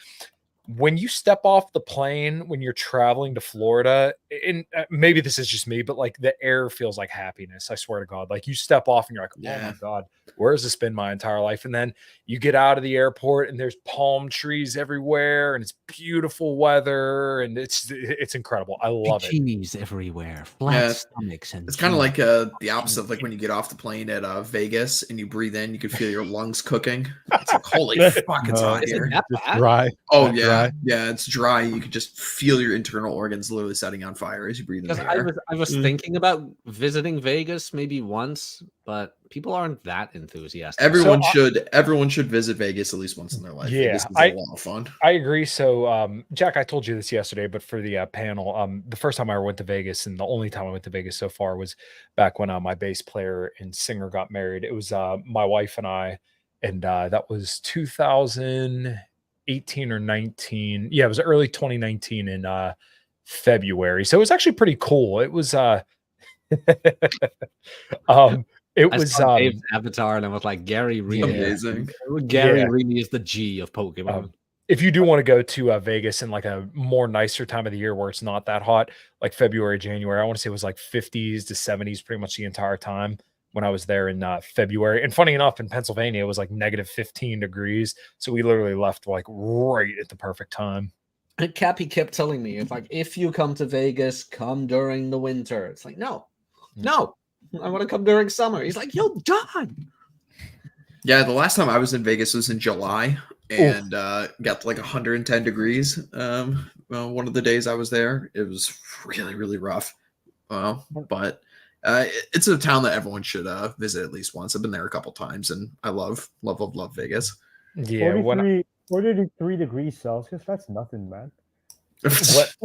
when you step off the plane when you're traveling to Florida, and maybe this is just me, but like the air feels like happiness. I swear to God, like you step off and you're like, oh Yeah. my God, where has this been my entire life? And then you get out of the airport and there's palm trees everywhere and it's beautiful weather and it's incredible. I love it. Bikinis everywhere, flat Yeah, stomachs, and It's kind of like the opposite of like when you get off the plane at Vegas and you breathe in, you can feel your lungs cooking. It's like, holy fuck, it's hot Isn't here. that Just bad? dry. Oh that yeah, dry. yeah, it's dry. You can just feel your internal organs literally setting on fire as you breathe in Because the air. I was thinking about visiting Vegas maybe once, but people aren't that enthusiastic. Everyone So should visit Vegas at least once in their life. Yeah, Vegas is a lot of fun. I agree. So, Jack, I told you this yesterday, but for the panel, the first time I ever went to Vegas and the only time I went to Vegas so far was back when my bass player and singer got married. It was my wife and I, and that was 2018 or 19. Yeah, it was early 2019 in February. So it was actually pretty cool. It was it I was saw Dave's avatar, and I was like, Gary Reed. Amazing. Gary Yeah. Reed is the G of Pokemon. If you do want to go to Vegas in like a more nicer time of the year where it's not that hot, like February, January, I want to say it was like 50s to 70s pretty much the entire time when I was there in February. And funny enough, in Pennsylvania, it was like negative 15 degrees. So we literally left like right at the perfect time. And Cappy kept telling me, if you come to Vegas, come during the winter. It's like, no, I want to come during summer. He's like, you'll die. Yeah, the last time I was in Vegas was in July and got to like 110 degrees. One of the days I was there, it was really, really rough. But it's a town that everyone should visit at least once. I've been there a couple times, and I love Vegas. Yeah, 43 degrees Celsius. That's nothing, man. That's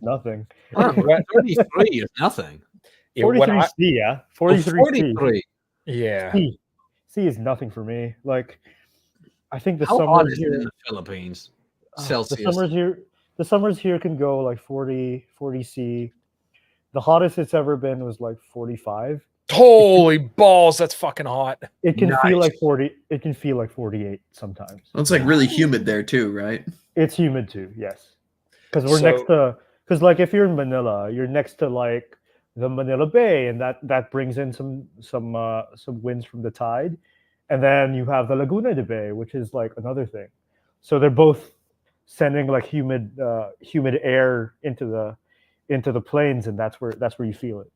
nothing. 33 is nothing. 43 C, yeah. 43 C. 43. Yeah. C is nothing for me. Like, I think the How hot summers is it here, in the Philippines? the Celsius. summers here can go like 40 C. The hottest it's ever been was like 45. Holy balls, that's fucking hot. It can Nice. feel like 40. It can feel like 48 sometimes. Well, it's like really humid there too, right? It's humid too, yes. Because we're next to, because like if you're in Manila, you're next to like the Manila Bay, and that brings in some winds from the tide, and then you have the Laguna de Bay, which is like another thing. So they're both sending like humid air into the plains, and that's where you feel it.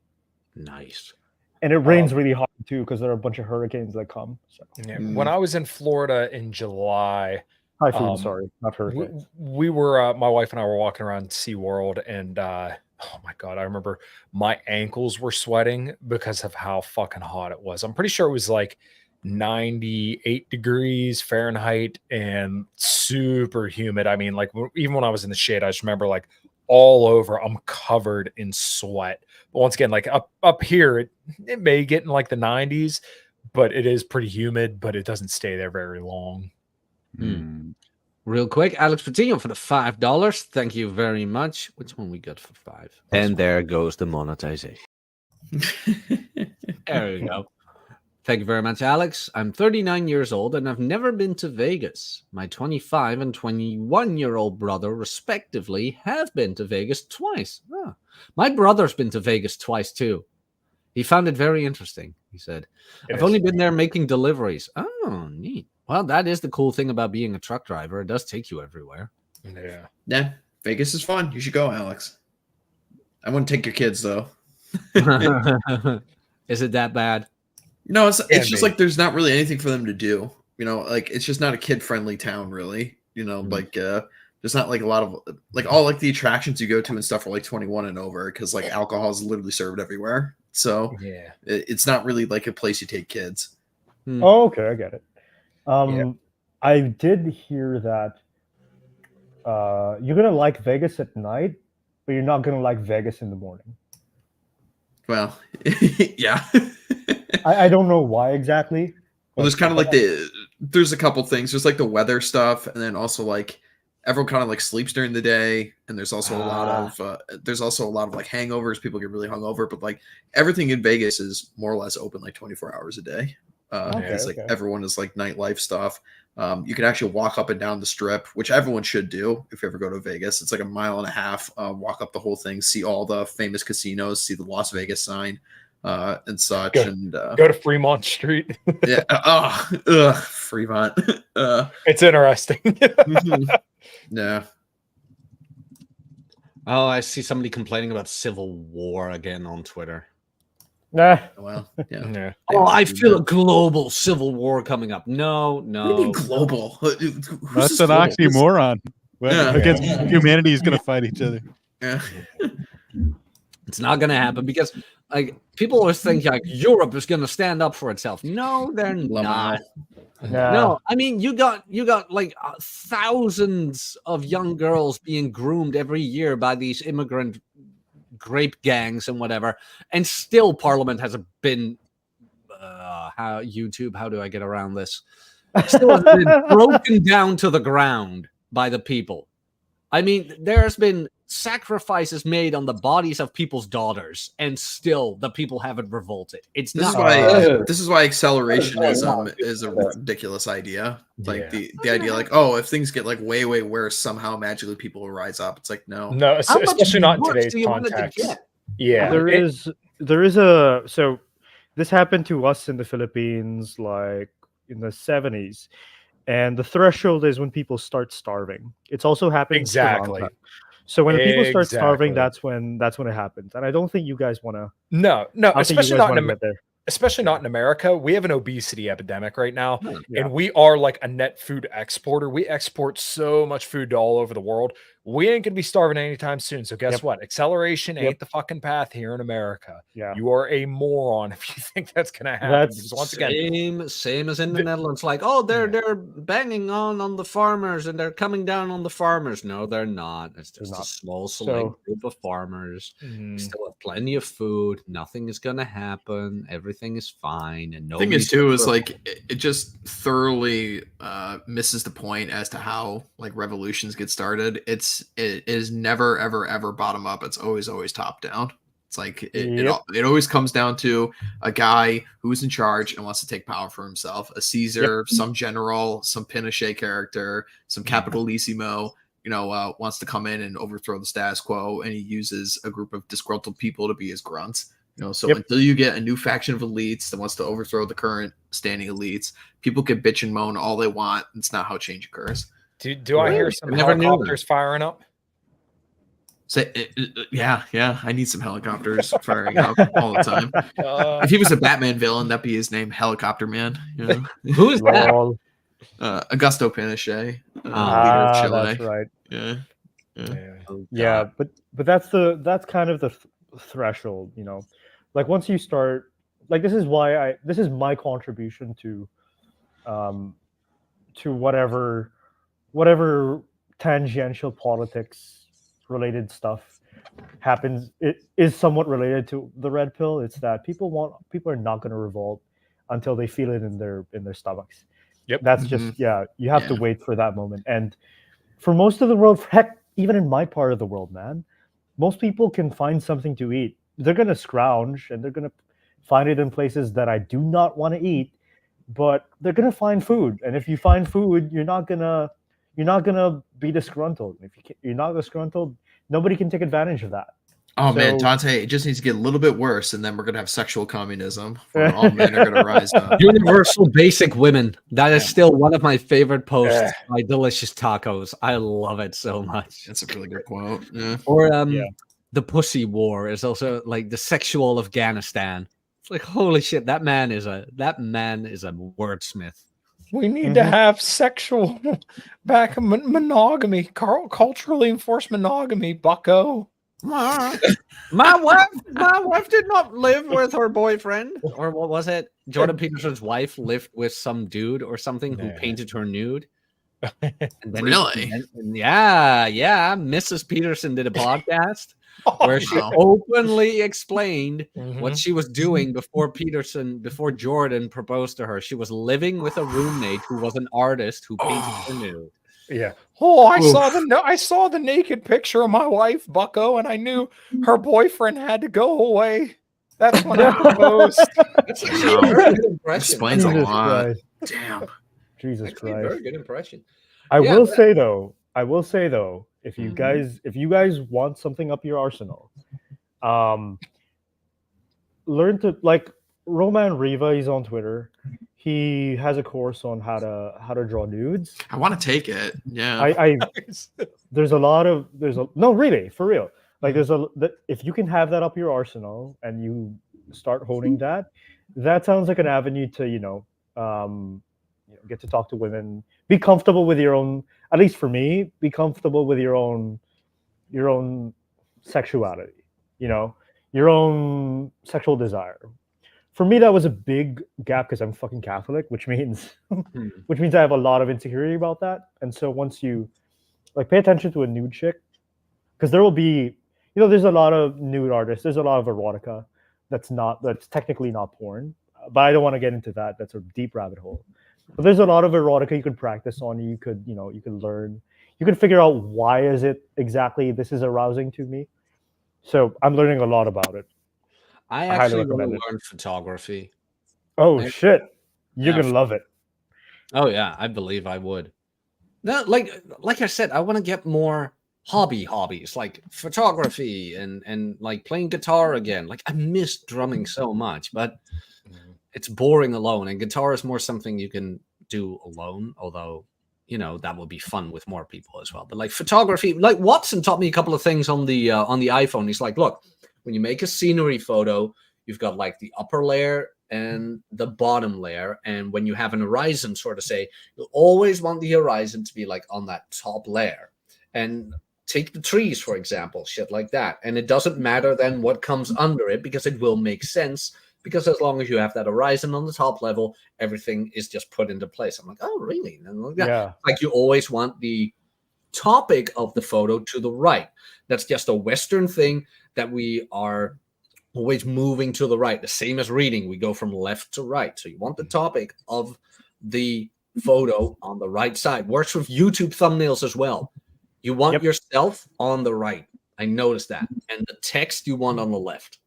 Nice. And it rains really hard too because there are a bunch of hurricanes that come. So. Yeah. When I was in Florida in July, Typhoon, sorry, not hurricanes. we were my wife and I were walking around SeaWorld, and oh my God, I remember my ankles were sweating because of how fucking hot it was. I'm pretty sure it was like 98 degrees Fahrenheit and super humid. I mean, like even when I was in the shade, I just remember like all over, I'm covered in sweat. But once again, like up here, it may get in like the 90s, but it is pretty humid, but it doesn't stay there very long. Real quick, Alex Patino for the $5. Thank you very much. Which one we got for 5? And there goes the monetization. There we go. Thank you very much, Alex. I'm 39 years old and I've never been to Vegas. My 25 and 21-year-old brother, respectively, have been to Vegas twice. Oh. My brother's been to Vegas twice, too. He found it very interesting, he said. I've only been there making deliveries. Oh, neat. Well, that is the cool thing about being a truck driver. It does take you everywhere. Yeah, Vegas is fun. You should go, Alex. I wouldn't take your kids, though. Is it that bad? No, it's just like there's not really anything for them to do. You know, like it's just not a kid-friendly town, really. You know, like there's not like a lot of like all like the attractions you go to and stuff are like 21 and over because like alcohol is literally served everywhere. So yeah, it's not really like a place you take kids. Oh, okay, I get it. I did hear that you're gonna like Vegas at night, but you're not gonna like Vegas in the morning. Well, yeah. I don't know why exactly. Well, there's kind of like there's a couple things. There's like the weather stuff, and then also like everyone kind of like sleeps during the day, and there's also a lot of like hangovers. People get really hungover, but like everything in Vegas is more or less open like 24 hours a day. It's like everyone is like nightlife stuff. You can actually walk up and down the strip, which everyone should do if you ever go to Vegas. It's like a mile and a half. Walk up the whole thing, see all the famous casinos, see the Las Vegas sign. And such, go to Fremont Street. Yeah. Fremont. It's interesting. Yeah. Oh, I see somebody complaining about civil war again on Twitter. Nah. Well, yeah. Oh, I feel a global civil war coming up. No. Global. That's an oxymoron. Against humanity is going to fight each other. Yeah. It's not going to happen because like people always think like Europe is going to stand up for itself. No, they're not. No, I mean you got like thousands of young girls being groomed every year by these immigrant grape gangs and whatever, and still Parliament hasn't been. How do I get around this? Still has been broken down to the ground by the people. I mean, there's been sacrifices made on the bodies of people's daughters, and still the people haven't revolted. This is why acceleration is a ridiculous idea. Like the idea, like if things get like way worse, somehow magically people will rise up. It's like no, especially not in today's context. Yeah, there is a so this happened to us in the Philippines, like in the 70s. And the threshold is when people start starving. It's also happened exactly. So when people start starving, that's when it happens. And I don't think you guys want to. No, especially not in America. We have an obesity epidemic right now, and we are like a net food exporter. We export so much food to all over the world. We ain't gonna be starving anytime soon. So guess what? Acceleration ain't the fucking path here in America. Yeah, you are a moron if you think that's gonna happen. That's once again same as in the Netherlands. Like, they're banging on the farmers and they're coming down on the farmers. No, they're not. It's just a small select group of farmers. We still have plenty of food. Nothing is gonna happen. Everything is fine. And the thing is too is like it just thoroughly misses the point as to how like revolutions get started. It is never ever bottom up. It's always top down. It's like it always comes down to a guy who's in charge and wants to take power for himself. A Caesar, some general, some Pinochet character, some Capitalissimo, wants to come in and overthrow the status quo, and he uses a group of disgruntled people to be his grunts. So until you get a new faction of elites that wants to overthrow the current standing elites, people can bitch and moan all they want. It's not how change occurs. Do I hear some helicopters firing up? Yeah. I need some helicopters firing up all the time. If he was a Batman villain, that'd be his name, Helicopter Man. Who is that? Augusto Pinochet, leader of Chile. That's right. Yeah. But that's kind of the threshold. Like once you start like this is why this is my contribution to whatever tangential politics related stuff happens. It is somewhat related to the red pill. It's that people are not going to revolt until they feel it in their stomachs. Yep. That's just you have to Yeah. wait for that moment. And for most of the world, heck, even in my part of the world, man, most people can find something to eat. They're going to scrounge and they're going to find it in places that I do not want to eat, but they're going to find food. And if you find food, you're not going to be disgruntled. If you're not disgruntled, nobody can take advantage of that. Oh man, So- Dante, it just needs to get a little bit worse, and then we're gonna have sexual communism. Where all men are gonna rise up. Universal basic women. That is Yeah. still one of my favorite posts Yeah. by Delicious Tacos. I love it so much. That's a really good quote. Yeah. Or Yeah. the pussy war is also like the sexual Afghanistan. It's like holy shit, that man is a wordsmith. We need to have sexual monogamy, culturally enforced monogamy, bucko. My wife did not live with her boyfriend, or what was it? Jordan Peterson's wife lived with some dude or something who Yeah. painted her nude. And then Really? yeah. Mrs. Peterson did a podcast where she Wow. openly explained Mm-hmm. what she was doing before Jordan proposed to her. She was living with a roommate who was an artist who painted her nude. Yeah. Oh, I saw the naked picture of my wife, Bucko, and I knew her boyfriend had to go away. That's when I proposed. That's actually a very good impression. Explains a Jesus lot. Christ. Damn. Jesus Actually, a Christ. very good impression. I Yeah, will but- say though, if you Mhm. guys want something up your arsenal, learn to like Roman Riva. He's on Twitter. He has a course on how to draw nudes. I want to take it. Yeah. I no, really, for real. Like if you can have that up your arsenal and you start honing that sounds like an avenue to get to talk to women, be comfortable with your own. At least for me, be comfortable with your own sexuality. Your own sexual desire. For me, that was a big gap because I'm fucking Catholic, which means I have a lot of insecurity about that. And so once you pay attention to a nude chick, because there will be, there's a lot of nude artists, there's a lot of erotica that's technically not porn, but I don't want to get into that. That's a deep rabbit hole. But there's a lot of erotica you could practice on. You could learn. You can figure out why is it exactly this is arousing to me. So I'm learning a lot about it. I highly actually want to recommend it. learn photography. Oh Yeah. shit, you're Yeah. gonna love it. Oh yeah, I believe I would. No, like I said, I want to get more hobbies like photography and like playing guitar again. Like I miss drumming so much, but it's boring alone. And guitar is more something you can do alone, although that would be fun with more people as well. But like photography, like Watson taught me a couple of things on the iPhone. He's like, look, when you make a scenery photo, you've got like the upper layer and the bottom layer. And when you have an horizon, sort of say, you'll always want the horizon to be like on that top layer. And take the trees, for example, shit like that. And it doesn't matter then what comes under it because it will make sense. Because as long as you have that horizon on the top level, everything is just put into place. I'm like, oh, really? Yeah. Like you always want the topic of the photo to the right. That's just a Western thing that we are always moving to the right. The same as reading, we go from left to right. So you want the topic of the photo on the right side. Works with YouTube thumbnails as well. You want yourself on the right. I noticed that. And the text you want on the left.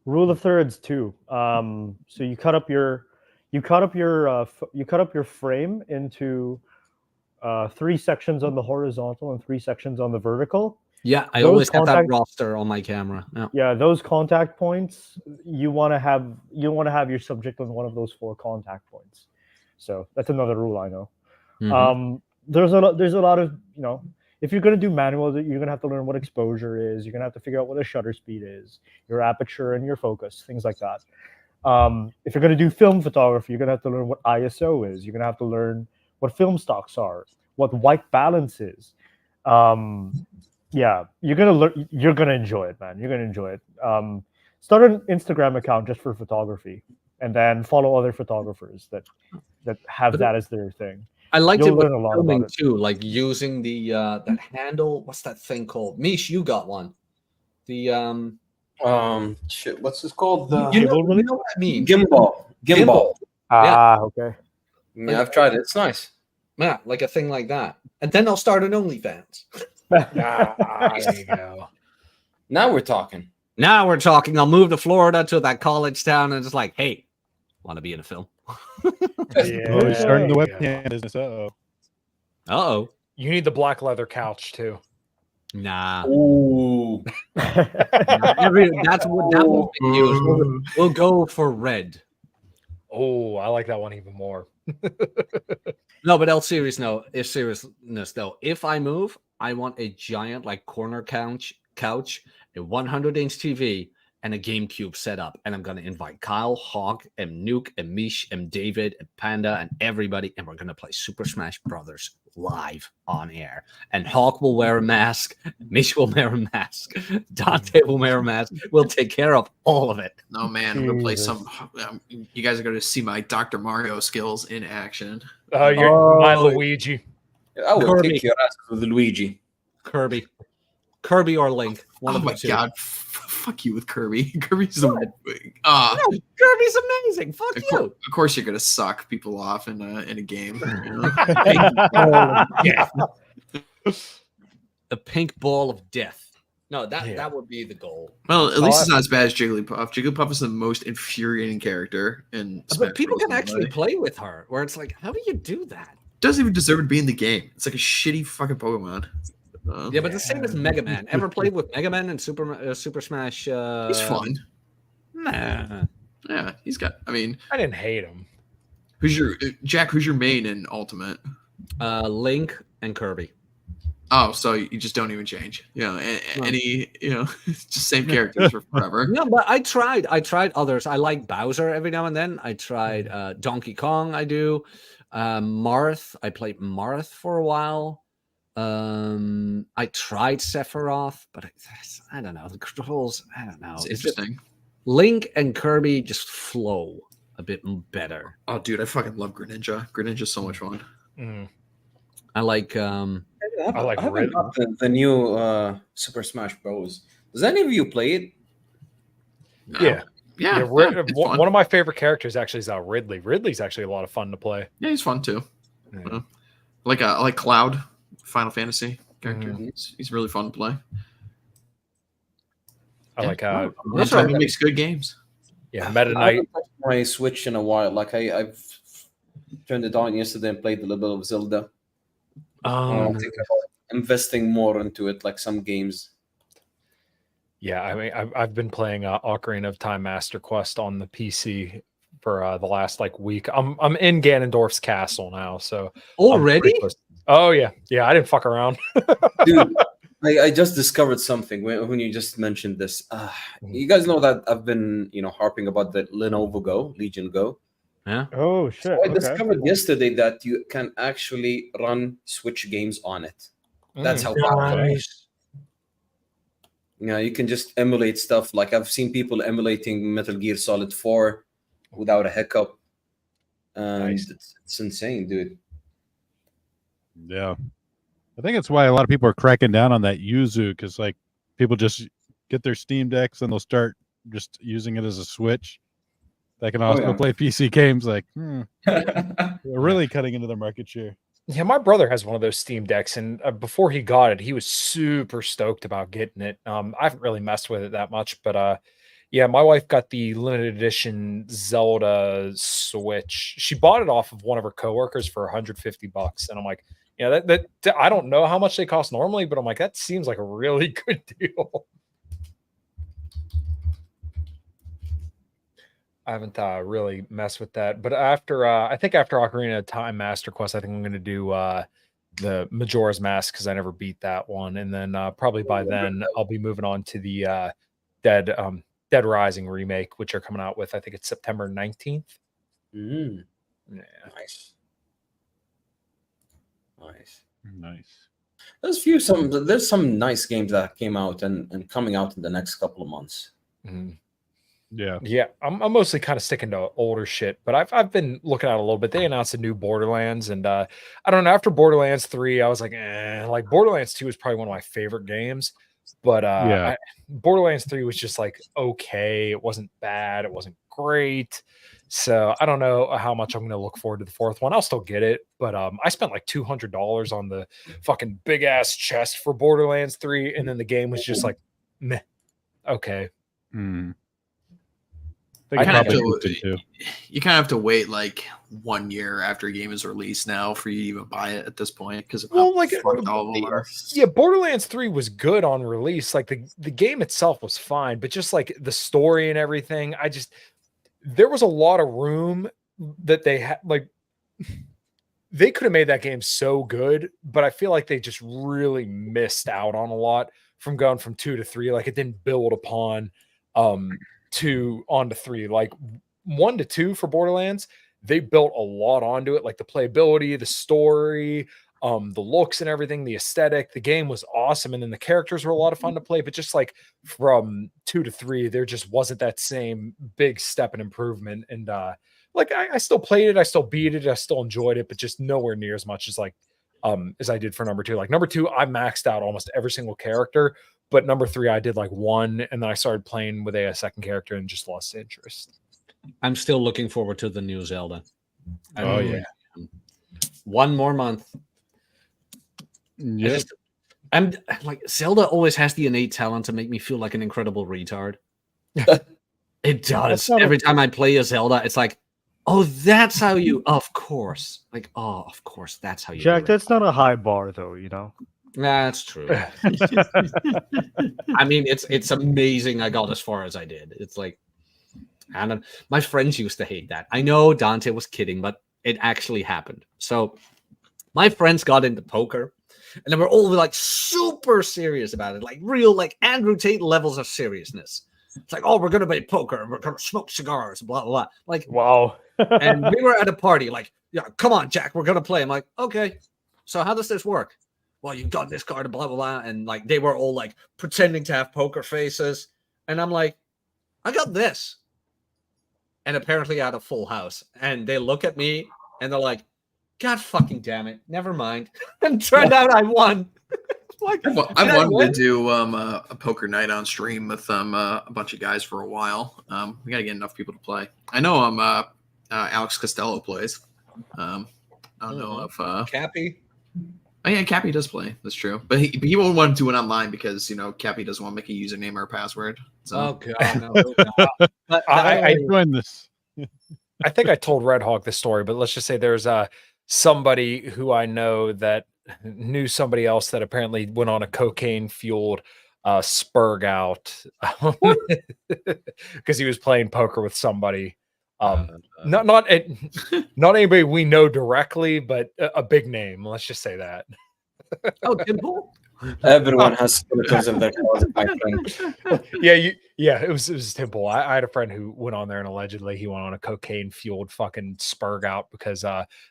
Rule of thirds too. So you cut up your frame into 3 sections on the horizontal and 3 sections on the vertical. Yeah, I Those always have that contact- roster on my camera. Yeah. Yeah, those contact points you want to have your subject on one of those 4 contact points. So that's another rule I know. Mhm. There's a lot of if you're going to do manual, you're going to have to learn what exposure is. You're going to have to figure out what a shutter speed is, your aperture and your focus, things like that. If you're going to do film photography, you're going to have to learn what ISO is. You're going to have to learn what film stocks are, what white balance is. Yeah, you're going to enjoy it, man. You're going to enjoy it. Start an Instagram account just for photography, and then follow other photographers that have But that as their thing. I liked You'll it with learn a lot filming about it. too, like using the that handle. What's that thing called? Mish, you got one. The Shit, what's this called? The you Cable know release? what I mean? Gimbal. Ah, okay. Yeah, I've tried it. It's nice. Yeah, like a thing like that. And then I'll start an OnlyFans. There you go. Now we're talking. Now we're talking. I'll move to Florida to that college town and just like, hey, want to be in a film? Oh, you're starting the There you go. webcam business. Uh-oh. Uh-oh. You need the black leather couch too. Nah. Ooh. That's what that will be used. We'll go for red. Oh, I like that one even more. No, but seriousness though, if I move, I want a giant like corner couch, a 100-inch TV, and a GameCube setup. And I'm gonna invite Kyle, Hawk, and Nuke, and Mish, and David, and Panda, and everybody, and we're gonna play Super Smash Brothers live on air. And Hawk will wear a mask, Mish will wear a mask, Dante will wear a mask. We'll take care of all of it. No man, I'm gonna play Jesus. some. You guys are gonna see my Dr. Mario skills in action. You're my Oh. Luigi. I will Kirby. kick your ass with Luigi. Kirby or Link. One Oh of my the two. god, fuck you with Kirby. Kirby's the No, Kirby's amazing. Fuck you. Of course, you're gonna suck people off in a game. You know? Yeah. A pink ball of death. No, Yeah. that would be the goal. Well, at least it's not as bad as Jigglypuff. Jigglypuff is the most infuriating character in Smash But people Bros. can actually play with her, where it's like, how do you do that? Doesn't even deserve to be in the game. It's like a shitty fucking Pokemon. Yeah, but the same as Mega Man. Ever played with Mega Man and Super Smash? He's fun. Nah. Yeah, he's got. I mean, I didn't hate him. who's your Jack? Who's your main in Ultimate? Link and Kirby. Oh, so you just don't even change. You know, any it's just same characters for forever. No, but I tried others. I like Bowser every now and then. I tried Donkey Kong. I do. Marth. I played Marth for a while. I tried Sephiroth, but I don't know. The controls, I don't know. It's It's interesting. Link and Kirby just flow a bit better. Oh, dude, I fucking love Greninja. Greninja's so much fun. Mm. I like I like haven't Red. got the new Super Smash Bros. Does any of you play it? No. Yeah. Yeah, it's fun. One of my favorite characters actually is Ridley. Ridley's actually a lot of fun to play. Yeah, he's fun too. Yeah. I like Cloud, Final Fantasy character. Mhm. He's really fun to play. I like That's why he makes good games. Meta I Knight. haven't touched my Switch in a while. Like I've turned it on yesterday and played a little bit of Zelda. I'm thinking about investing more into it, like some games. Yeah, I mean, I've been playing Ocarina of Time Master Quest on the PC for the last week. I'm in Ganondorf's castle now, so I'm pretty already. close. Oh yeah, I didn't fuck around. Dude, I just discovered something when you just mentioned this. You guys know that I've been harping about the Lenovo Go, Legion Go. Yeah. Oh shit. So I Okay. discovered yesterday that you can actually run Switch games on it. That's how powerful it is. You can just emulate stuff. Like I've seen people emulating Metal Gear Solid 4 without a hiccup. And Nice. it's insane, dude. Yeah. I think that's why a lot of people are cracking down on that Yuzu, because people just get their Steam Decks and they'll start just using it as a Switch. That can also yeah. play PC games. They're really cutting into their market share. Yeah, my brother has one of those Steam Decks, and before he got it, he was super stoked about getting it. I haven't really messed with it that much, but yeah, my wife got the limited edition Zelda Switch. She bought it off of one of her coworkers for $150, and I'm like, yeah, that I don't know how much they cost normally, but I'm like, that seems like a really good deal. I haven't really messed with that, but I think after Ocarina of Time Master Quest, I think I'm going to do the Majora's Mask because I never beat that one, and then probably by then I'll be moving on to the Dead Rising remake, which are coming out with I think it's September 19th. Mm, Yeah, nice. Nice. There's some nice games that came out and coming out in the next couple of months. Mhm. Yeah. Yeah, I'm mostly kind of sticking to older shit, but I've been looking at it a little bit. They announced a new Borderlands, and I don't know. After Borderlands 3, I was like, like Borderlands 2 is probably one of my favorite games, but Yeah. Borderlands 3 was just like okay. It wasn't bad. It wasn't great. So I don't know how much I'm going to look forward to the fourth one. I'll still get it, but I spent like $200 on the fucking big ass chest for Borderlands 3, and then the game was just like, meh, okay. Mm. You kind, probably of did too. you kind of have to wait like 1 year after a game is released now for you to even buy it at this point because of how fucked all of them are. Yeah, Borderlands 3 was good on release. Like the game itself was fine, but just like the story and everything, there was a lot of room that they had. Like they could have made that game so good, but I feel like they just really missed out on a lot from going from 2 to 3. Like it didn't build upon 2 onto 3. Like 1 to 2 for Borderlands, they built a lot onto it, like the playability, the story, the looks and everything, the aesthetic. The game was awesome, and then the characters were a lot of fun to play. But just like from 2 to 3, there just wasn't that same big step in improvement. And like I still played it, I still beat it, I still enjoyed it, but just nowhere near as much as like as I did for number 2. Like number 2, I maxed out almost every single character. But number 3, I did like 1, and then I started playing with a second character and just lost interest. I'm still looking forward to the new Zelda. Oh, yeah. 1 more month. Yeah. I'm like Zelda always has the innate talent to make me feel like an incredible retard. It does. Every time I play a Zelda, it's like, oh, that's how you. Of course, like, oh, of course, that's how you. Jack, do it. that's not a high bar, though. You know. That's true. I mean, it's amazing I got as far as I did. It's like, and my friends used to hate that. I know Dante was kidding, but it actually happened. So my friends got into poker, and they were all like super serious about it, like real like Andrew Tate levels of seriousness. It's like, oh, we're gonna play poker, we're gonna smoke cigars, blah blah blah. Like, wow. And we were at a party, like, yeah, come on, Jack, we're gonna play. I'm like, okay, so how does this work? Well, you've got this card, blah, blah, blah. And like, they were all like pretending to have poker faces. And I'm like, I got this. And apparently I had a full house. And they look at me and they're like, God fucking damn it. Never mind. And turned out I won. Like, I wanted to do a poker night on stream with a bunch of guys for a while. We got to get enough people to play. I know Alex Costello plays. I don't know if Cappy. Oh yeah, Cappy does play. That's true, but he won't want to do it online because Cappy doesn't want to make a username or a password. So. Oh god, no. But I joined this. I think I told Red Hawk this story, but let's just say there's somebody who I know that knew somebody else that apparently went on a cocaine fueled spurg out because he was playing poker with somebody. Not anybody we know directly, but a big name. Let's just say that. Oh, Dimple. Everyone has skeletons in their closet, my friend. Yeah, it was Temple. I had a friend who went on there and allegedly he went on a cocaine fueled fucking spurg out because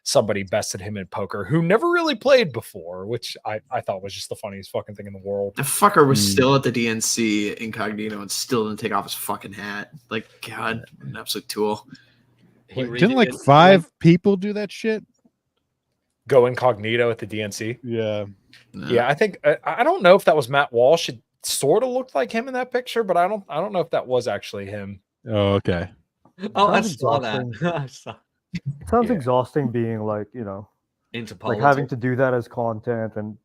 somebody bested him in poker who never really played before, which I thought was just the funniest fucking thing in the world. The fucker was still at the DNC incognito and still didn't take off his fucking hat. Like, God, an absolute tool. Didn't like 5 people do that shit? Go incognito at the DNC. Yeah. No. Yeah, I think I don't know if that was Matt Walsh. It sort of looked like him in that picture, but I don't know if that was actually him. Oh, okay. Oh, I Sounds saw that. exhausting. Sounds exhausting being like, Into like politics. having to do that as content and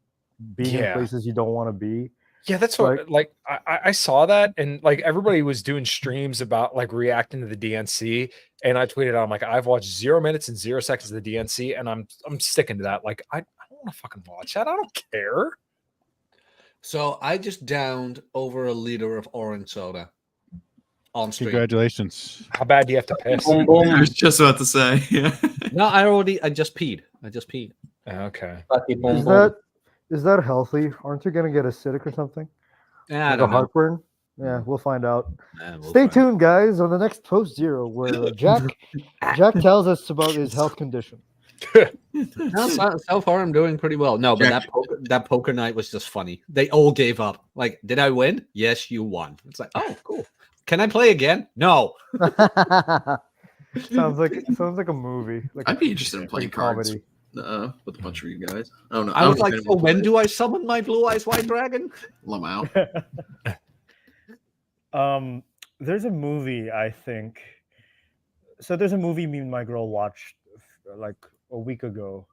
being in Yeah. places you don't want to be. Yeah, that's what like I saw that, and like everybody was doing streams about like reacting to the DNC, and I tweeted out, I'm like, I've watched 0 minutes and 0 seconds of the DNC, and I'm sticking to that. Like, I don't want to fucking watch that. I don't care. So I just downed over a liter of orange soda on stream. Congratulations. How bad do you have to piss? Boom, I boom. was just about to say. Yeah. No, I just peed. Okay. Party, boom, Is boom. that healthy? Aren't you gonna get acidic or something? Yeah, I Like a don't know. heartburn? Yeah, we'll find out. We'll Stay find tuned, guys, on the next Post Zero, where Jack tells us about his health condition. No, so far I'm doing pretty well. No, but that poker night was just funny. They all gave up. Like, did I win? Yes, you won. It's like, oh, cool. Can I play again? No. sounds like a movie. Like I'd be interested in playing cards comedy. with a bunch of you guys. I don't know. I was like, don't so when do I summon my blue eyes white dragon? let 'em out. There's a movie, I think. So there's a movie me and my girl watched like a week ago.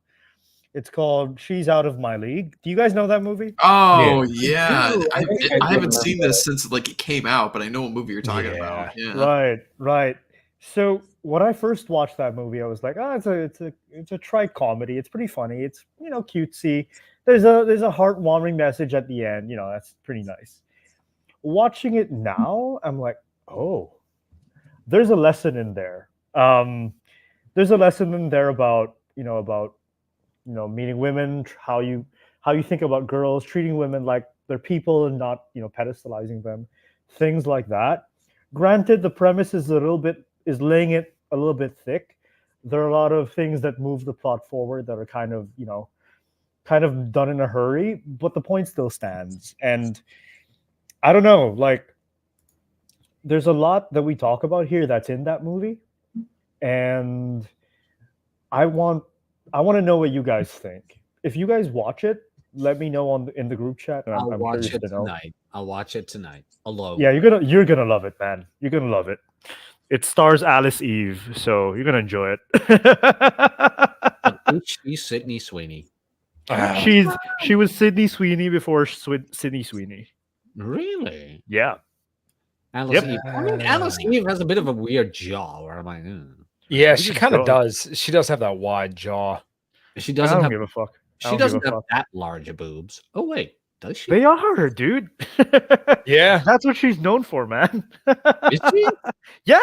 It's called She's Out of My League. Do you guys know that movie? Oh yeah, Dude, I I haven't do seen remember this since like it came out, but I know what movie you're talking about. Yeah. Right. So when I first watched that movie, I was like, oh, it's a tri comedy. It's pretty funny. It's cutesy. There's a heartwarming message at the end. That's pretty nice. Watching it now, I'm like, oh, there's a lesson in there. There's a lesson in there about meeting women, how you think about girls, treating women like they're people and not pedestalizing them, things like that. Granted, the premise is laying it a little bit thick. There are a lot of things that move the plot forward that are kind of done in a hurry, but the point still stands. And I don't know, like there's a lot that we talk about here that's in that movie, and I want to know what you guys think. If you guys watch it, let me know in the group chat. And I'll I'm watch curious it to know. tonight. I'll watch it tonight alone. Yeah, you're gonna love it, man. You're gonna love it. It stars Alice Eve, so you're gonna enjoy it. But she's Sydney Sweeney. She was Sydney Sweeney before Sydney Sweeney. Really? Yeah. Alice Yep. Eve. I mean, Alice Eve has a bit of a weird jaw. Where I'm like, Yeah, You she just kind of don't. does. She does have that wide jaw. She I doesn't don't have. give a fuck. I She don't give doesn't a have fuck. that large of boobs. Oh wait, does she? They are, dude. Yeah. That's what she's known for, man. Is she? Yeah.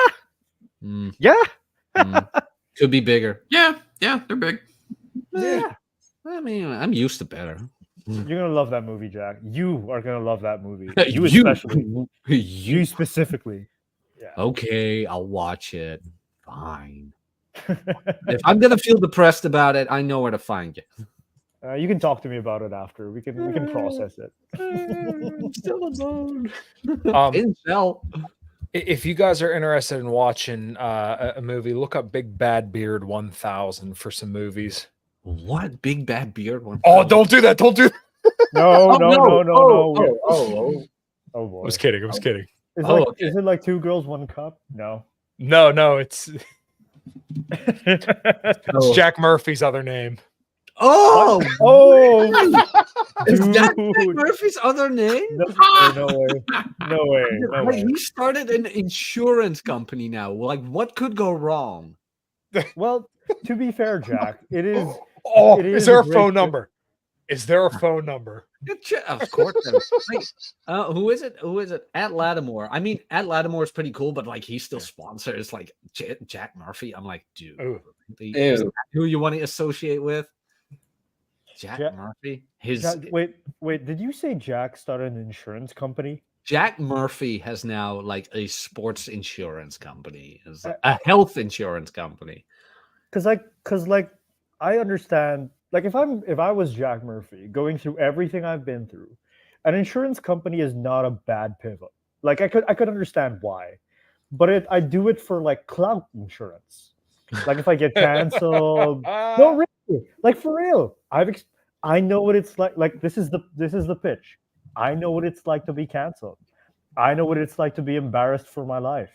Mm, Yeah. could be bigger. Yeah, they're big. Yeah. I mean, I'm used to better. You're gonna love that movie, Jack. You are gonna love that movie. You. You especially. You. You specifically. Yeah. Okay, I'll watch it. Fine. If I'm gonna feel depressed about it, I know where to find you. You can talk to me about it after. We can process it. I'm still alone. Um, Incel. if you guys are interested in watching a movie, look up Big Bad Beard 1000 for some movies. What big bad beard one? Oh, don't do that. Don't do that. No. Oh, Oh boy. I was kidding. I was kidding. Is it like Two Girls, One Cup? No. No, it's Oh. Jack Murphy's other name. oh, Dude. is that Jack Murphy's other name? No way. He started an insurance company now. Like, what could go wrong? Well, to be fair, Jack, it is. Oh, It is is there a a great phone tip. number? Is there a phone number? Of course. Who is it? Who is it? At Lattimore. I mean, at Lattimore is pretty cool, but like he still sponsors like Jack Murphy. I'm like, dude, Ooh. is that who you want to associate with? Jack Murphy. Wait. Did you say Jack started an insurance company? Jack Murphy has now like a sports insurance company, a health insurance company. Because I understand. Like if I was Jack Murphy going through everything I've been through, an insurance company is not a bad pivot. Like I could understand why, but I do it for like clout insurance. Like if I get canceled, no, really, like for real. I know what it's like. Like this is the pitch. I know what it's like to be canceled. I know what it's like to be embarrassed for my life.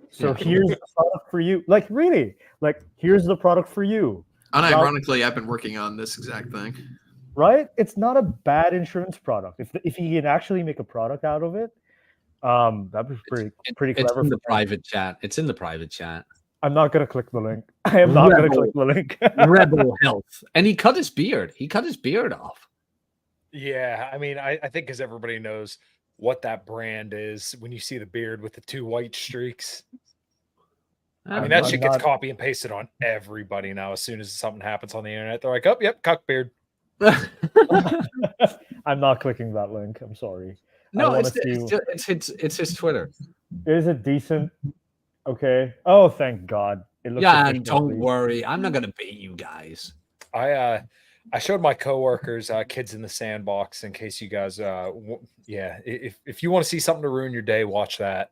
So here's the product for you. Like really, like here's the product for you. Unironically, I've been working on this exact thing. Right? It's not a bad insurance product. If you can actually make a product out of it, that'd be pretty clever. It's in the private chat. It's in the private chat. I'm not gonna click the link. I am not gonna click the link. Rebel Health. And he cut his beard. He cut his beard off. Yeah, I mean, I think because everybody knows what that brand is when you see the beard with the two white streaks. I mean, that shit gets copy and pasted on everybody now. As soon as something happens on the internet, they're like, "Oh, yep, cock beard." I'm not clicking that link. I'm sorry. No, it's his Twitter. Is it decent? Okay. Oh, thank God. It looks and don't worry. I'm not gonna bait you guys. I showed my coworkers Kids in the Sandbox in case you guys if you want to see something to ruin your day, watch that.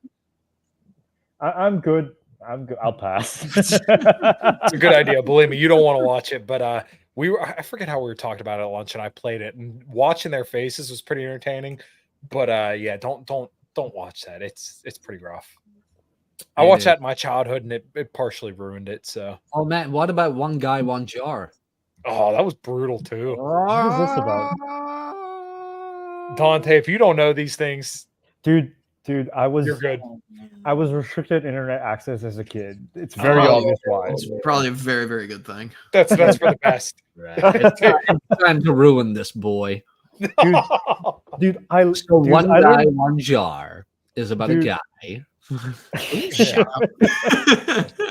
I'm good. I'm good. I'll pass. It's a good idea. Believe me, you don't want to watch it, but I forget how we were talking about it at lunch, and I played it, and watching their faces was pretty entertaining. But yeah, don't watch that. It's pretty rough. I watched that in my childhood, and it partially ruined it. So, Oh man, what about One Guy, One Jar? oh, that was brutal too. What is this about? Dante, if you don't know these things, Dude, you're good. I was restricted internet access as a kid. It's very obvious why. It's probably a very, very good thing. That's for the best. It's time to ruin this boy. Dude, So dude, One I Guy, learned- One Jar is about Dude. a guy Shut up.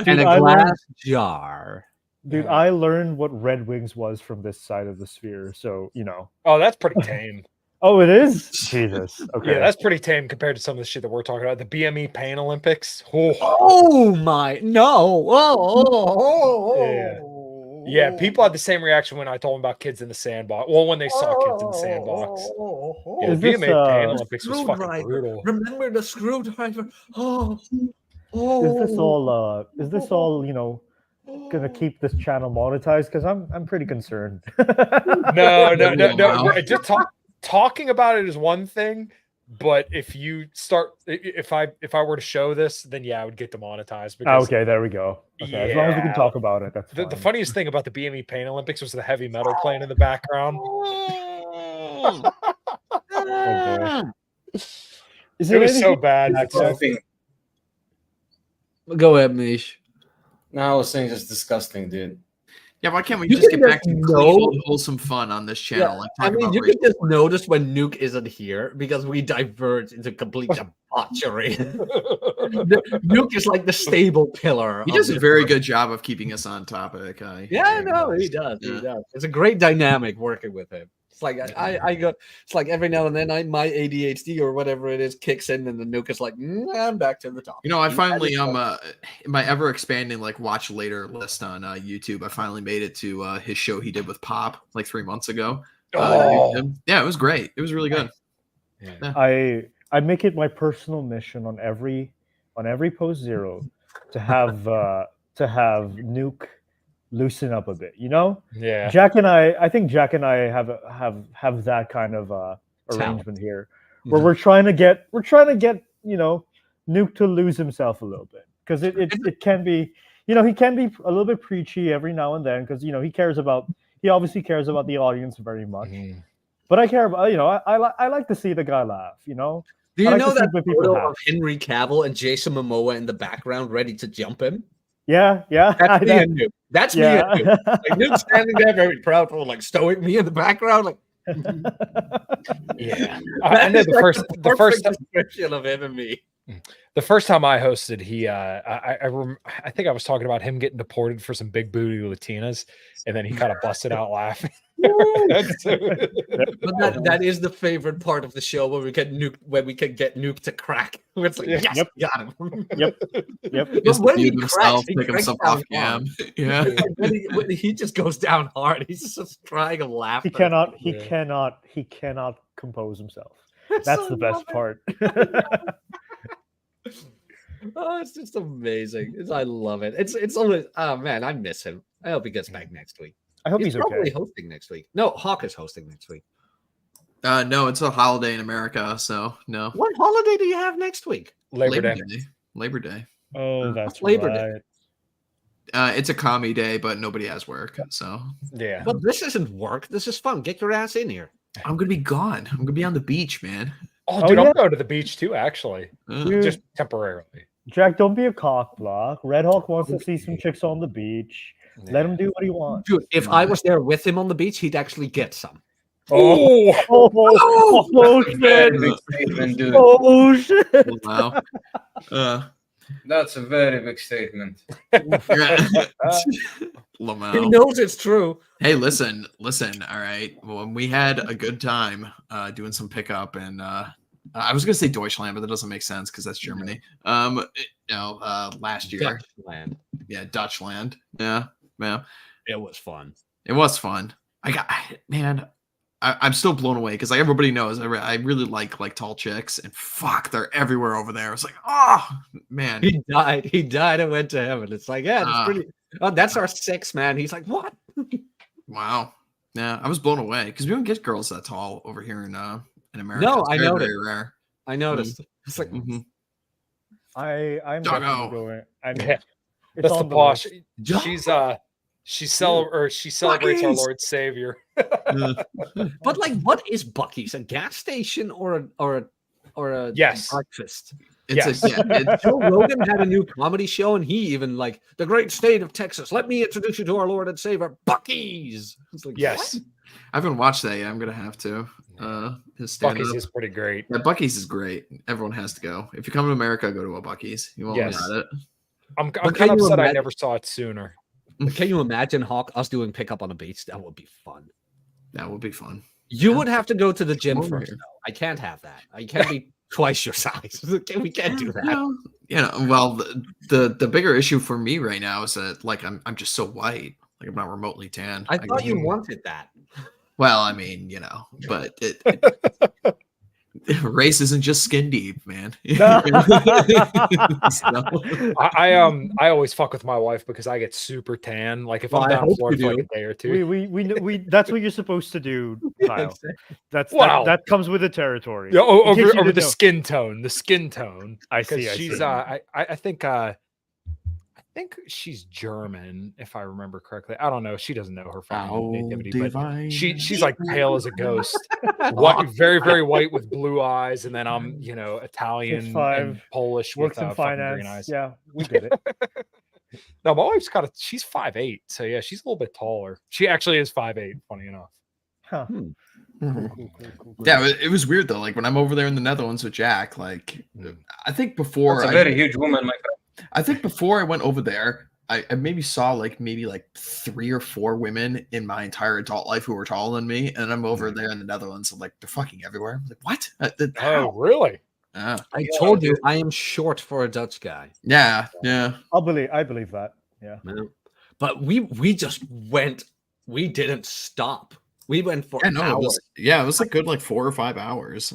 and a I glass learned- jar. Dude, I learned what Red Wings was from this side of the sphere. So, you know. Oh, that's pretty tame. Oh, it is? Jesus. Okay. Yeah, that's pretty tame compared to some of the shit that we're talking about. The BME Pain Olympics. Oh, Oh my no! Oh, yeah. People had the same reaction when I told them about kids in the sandbox. Well, when they saw kids in the sandbox. Yeah, Is the this, BME Pain Olympics was fucking Screwdriver. brutal. Remember the screwdriver? Oh, Is this all, you know, gonna keep this channel monetized? Because I'm pretty concerned. No. Wow. We're just talking about it is one thing, but if you start, if I were to show this, then yeah, I would get demonetized. Because Okay, there we go. Okay, as long as we can Yeah. talk about it, that's the fine. funniest thing about the BME Pain Olympics was the heavy metal playing in the background. Is It was so anything- bad. I It's so think go ahead, Mish. no, I was saying it's disgusting, dude. Yeah, why can't we You just can get back just to know- clean, wholesome fun on this channel? Like, I talk mean, about you race. can just notice when Nuke isn't here because we diverge into complete debauchery. Nuke is like the stable pillar. He of does a this very work. good job of keeping us on topic. Yeah, no, he does. Yeah. He does. It's a great dynamic working with him. It's like I go. It's like every now and then my ADHD or whatever it is kicks in, and the Nuke is like, I'm back to the top. You know, I finally in my ever expanding like watch later list on YouTube. I finally made it to his show he did with Pop like 3 months ago. Yeah, it was great. It was really good. I make it my personal mission on every post zero to have Nuke loosen up a bit. You know, yeah. Jack and I think Jack and I have that kind of arrangement here, where we're trying to get you know, Nuke to lose himself a little bit, because it can be, you know, he can be a little bit preachy every now and then, because, you know, he obviously cares about the audience very much. But I care about, you know, I like to see the guy laugh, you know. Do you I like know to see that when people photo laugh. of Henry Cavill and Jason Momoa in the background, ready to jump him? Yeah. That's me and Nuke. That's me and Nuke. yeah. Like Nuke standing there, very proud, for like stoic. Me in the background, like Yeah. I know the first description of him and me. The first time I hosted, I think I was talking about him getting deported for some big booty Latinas, and then he kind of busted out laughing. But that is the favorite part of the show when we get Nuke to crack. It's like, yes, Yep. got him. Yep. Just when to he mute himself, cracks, he pick cranks himself down off cam. hard. Yeah. When he just goes down hard. He's just crying and laughing. He cannot compose himself. That's the best part. Oh, it's just amazing. I love it. It's always, oh man, I miss him. I hope he gets back next week. I hope he's probably okay. hosting next week. No, Hawk is hosting next week. No, it's a holiday in America, so no. What holiday do you have next week? Labor Day. Labor Day. Oh, that's Labor Day. right. It's a commie day, but nobody has work, so Yeah. But this isn't work. This is fun. Get your ass in here. I'm gonna be gone. I'm gonna be on the beach, man. Oh, Oh, dude, yeah? I'm going to the beach too, actually. Dude, Just temporarily. Jack, don't be a cock block. Red Hawk wants to see some chicks on the beach. Let him do what he wants. Dude, if I was there with him on the beach, he'd actually get some. Oh, Oh shit! Very big statement, dude. Oh shit! Wow. That's a very big statement. Lamau. He knows it's true. Hey, listen. All right. Well, we had a good time doing some pickup, and I was gonna say Deutschland, but that doesn't make sense because that's Germany. Last year, Dutchland. yeah, Dutchland. Yeah. It was fun. It was fun. I'm still blown away because like everybody knows I really like tall chicks, and fuck, they're everywhere over there. It's like, oh man, He died and went to heaven. It's like, yeah, it's pretty. Oh, that's our 6, man. He's like, what? wow. Yeah, I was blown away because we don't get girls that tall over here in America. No, It's I very, noticed. very rare. I noticed. It's like, Mhm. I'm Doggo. definitely going. I mean, Yeah. it's That's the on posh. list. She celebrates our Buc-ee's. Lord Savior. but like, what is Buc-ee's? A gas station or a Yes. breakfast? It's Yes. Joe Rogan had a new comedy show, and he even like the great state of Texas. Let me introduce you to our Lord and Savior, Buc-ee's. It's like, Yes. what? I haven't watched that yet. I'm gonna have to. His stand Buc-ee's up. is pretty great. Yeah, Buc-ee's is great. Everyone has to go. If you come to America, go to a Buc-ee's. You won't Yes. regret it. I'm But kind of can you upset I imagine- never saw it sooner. But can you imagine Hawk us doing pickup on a beach? That would be fun. That would be fun. You would have to go to the gym Over first. here. Though. I can't have that. I can't be twice your size. We can't do that. No, well, the bigger issue for me right now is that like I'm just so white. Like I'm not remotely tan. I thought you wanted that. Well, I mean, but race isn't just skin deep, man. So, I always fuck with my wife because I get super tan. Like if Well, I'm I down in hope Florida you for like do. a day or two. We that's what you're supposed to do, Kyle. That's Wow. that comes with the territory. Yeah, In case you over didn't the know. skin tone. The skin tone. I 'Cause see. I she's see. I think she's German, if I remember correctly. I don't know. She doesn't know her fucking nativity, but she's like pale as a ghost. White, very, very white with blue eyes, and then I'm Italian and 6'5", Polish works with in fucking green finance. eyes. Yeah, we get it. No, my wife's she's 5'8", so yeah, she's a little bit taller. She actually is 5'8", funny enough. Huh. Mhm. Cool. Yeah, it was weird though. Like when I'm over there in the Netherlands with Jack, like I think before That's a very huge woman, my friend. I think before I went over there, I maybe saw like 3 or 4 women in my entire adult life who were taller than me, and I'm over there in the Netherlands. I'm like, they're fucking everywhere. I'm like, what? Oh, How? really? I told you I am short for a Dutch guy. Yeah. I believe that. Yeah. No. But we just went. We didn't stop. We went for hours. It was a good like 4 or 5 hours.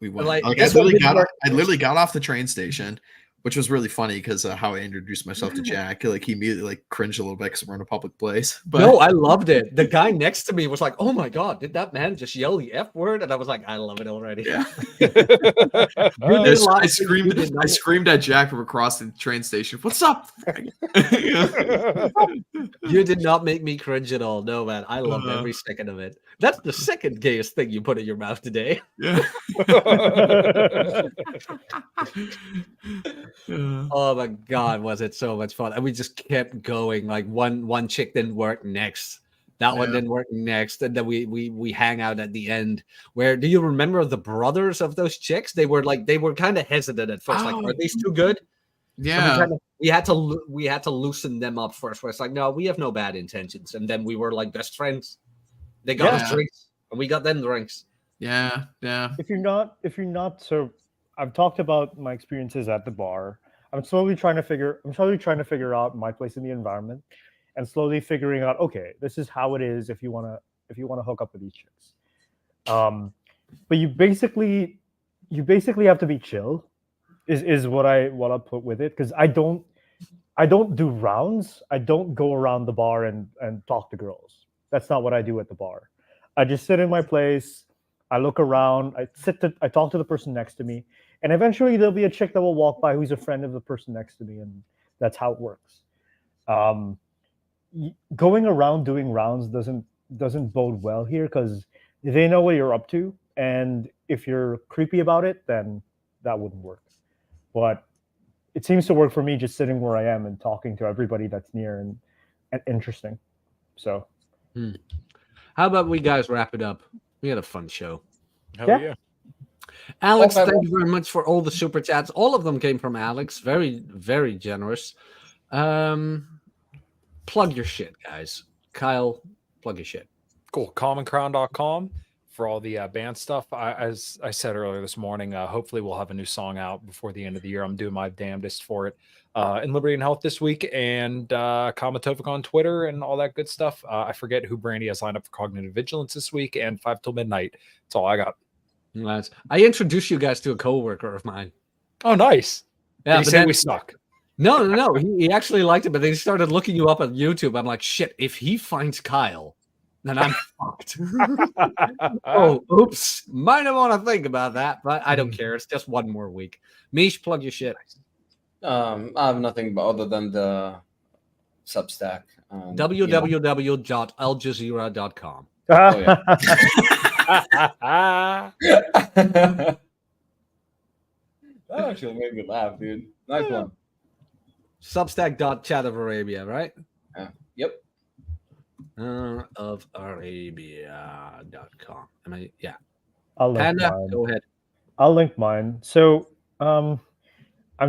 We went. Like, I this one didn't work. literally got off the train station, which was really funny because how I introduced myself to Jack. Like he immediately like cringed a little bit because we're in a public place. But No, I loved it. The guy next to me was like, "Oh my god, did that man just yell the F word?" And I was like, "I love it already." yeah. You did a lot I of things you screamed. did not- I screamed at Jack from across the train station. What's up? You did not make me cringe at all. No, man. I loved every second of it. That's the second gayest thing you put in your mouth today. Yeah. Oh my god, was it so much fun? And we just kept going. Like one chick didn't work next. That one Yeah. didn't work next. And then we hang out at the end. Where do you remember the brothers of those chicks? They were kind of hesitant at first. Like, Oh. are these too good? So Yeah. we had to loosen them up first. Where it's like, no, we have no bad intentions. And then we were like best friends. They got us Yeah. drinks, and we got them drinks. Yeah. If you're not so, I've talked about my experiences at the bar. I'm slowly trying to figure out my place in the environment, and slowly figuring out, okay, this is how it is if you wanna hook up with these chicks. But you basically have to be chill, is what I'll put with it, because I don't do rounds. I don't go around the bar and talk to girls. That's not what I do at the bar. I just sit in my place. I look around. I talk to the person next to me, and eventually there'll be a chick that will walk by who's a friend of the person next to me, and that's how it works. Going around doing rounds doesn't bode well here, because they know what you're up to, and if you're creepy about it, then that wouldn't work. But it seems to work for me just sitting where I am and talking to everybody that's near and interesting. So. How about we guys wrap it up? We had a fun show. Hell Yeah. yeah. Alex, Okay, thank you very much for all the super chats. All of them came from Alex. Very, very generous. Plug your shit, guys. Kyle, plug your shit. Cool. CommonCrown.com. for all the band stuff. As I said earlier this morning, hopefully we'll have a new song out before the end of the year. I'm doing my damnedest for it. In Liberty and Health this week, and Kamatovic on Twitter and all that good stuff. I forget who Brandy has lined up for Cognitive Vigilance this week, and 5 till midnight. That's all I got. Nice. I introduced you guys to a coworker of mine. Oh, nice. Yeah, Did he but say then, we suck? no. He actually liked it, but then he started looking you up on YouTube. I'm like, shit, if he finds Kyle, then I'm fucked. Oh, oops. Might have want to think about that, but I don't care. It's just one more week. Mish, plug your shit. I have nothing other than the Substack. www.aljazeera.com. Oh, yeah. That actually made me laugh, dude. Nice one. Substack.chat of Arabia, right? Yep. Of Arabia.com. Yeah. I'll link Panda, mine. go ahead. I'll link mine. So I'm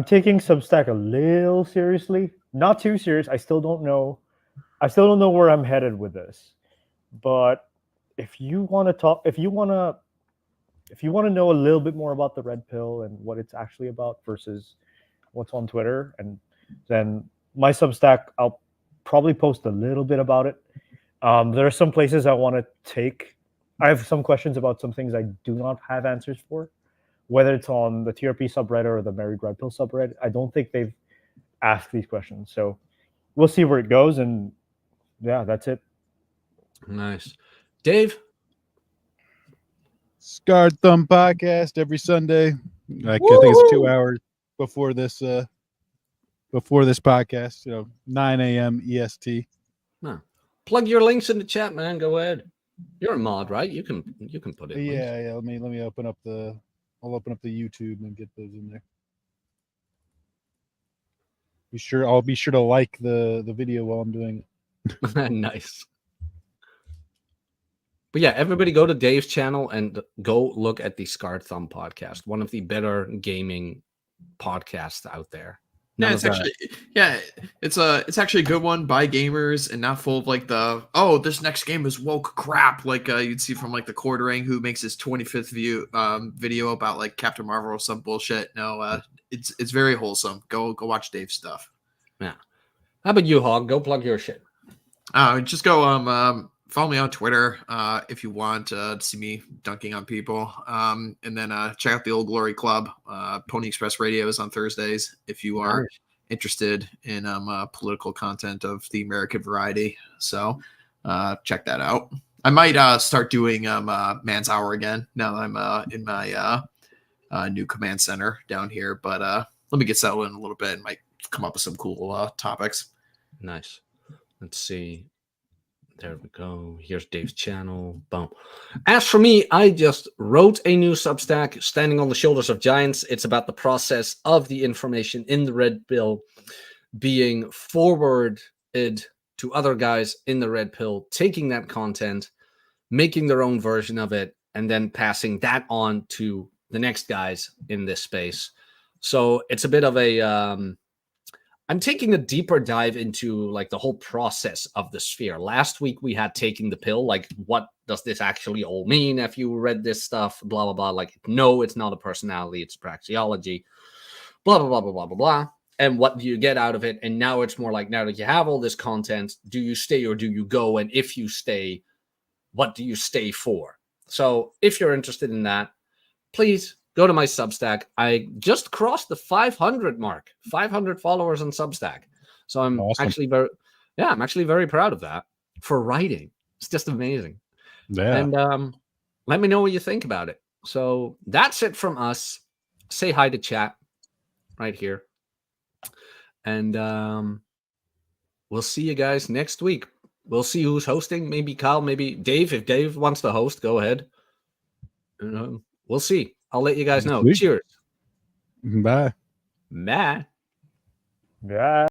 taking Substack a little seriously. Not too serious. I still don't know where I'm headed with this. But if you want to know a little bit more about the red pill and what it's actually about versus what's on Twitter, and then my Substack, I'll probably post a little bit about it. There are some places I want to take. I have some questions about some things I do not have answers for, whether it's on the TRP subreddit or the Married Red Pill subreddit. I don't think they've asked these questions. So we'll see where it goes. And yeah, that's it. Nice. Dave? Scarred Thumb podcast every Sunday. I think it's 2 hours before this podcast. 9 a.m. EST. No. Plug your links in the chat, man. Go ahead. You're a mod, right? You can put it. Yeah. Let me open up I'll open up the YouTube and get those in there. I'll be sure to like the video while I'm doing it. Nice. But yeah, everybody go to Dave's channel and go look at the Scarred Thumb podcast, one of the better gaming podcasts out there. It's actually a good one by gamers and not full of like this next game is woke crap like you'd see from like the Quartering who makes his 25th video about like Captain Marvel or some bullshit. No, it's very wholesome. Go watch Dave's stuff. Yeah. How about you, Hog? Go plug your shit. Just go follow me on Twitter if you want to see me dunking on people. And then check out the Old Glory Club. Pony Express Radio is on Thursdays if you are interested in political content of the American variety. So check that out. I might start doing Man's Hour again now that I'm in my new command center down here. But let me get settled in a little bit and might come up with some cool topics. Nice. Let's see. There we go. Here's Dave's channel. Boom. As for me, I just wrote a new Substack, Standing on the Shoulders of Giants. It's about the process of the information in the red pill being forwarded to other guys in the red pill, taking that content, making their own version of it, and then passing that on to the next guys in this space. So it's a bit of a... I'm taking a deeper dive into like the whole process of the sphere. Last week we had Taking the Pill. Like, what does this actually all mean? If you read this stuff, blah, blah, blah. Like, no, it's not a personality. It's praxeology, blah, blah, blah, blah, blah, blah, blah. And what do you get out of it? And now it's more like, now that you have all this content, do you stay or do you go? And if you stay, what do you stay for? So if you're interested in that, please go to my Substack. I just crossed the 500 mark, 500 followers on Substack. So I'm actually very proud of that for writing. It's just amazing. Yeah. And let me know what you think about it. So that's it from us. Say hi to chat right here. And we'll see you guys next week. We'll see who's hosting. Maybe Kyle, maybe Dave. If Dave wants to host, go ahead. We'll see. I'll let you guys know. Sweet. Cheers. Bye. Bye. Yeah.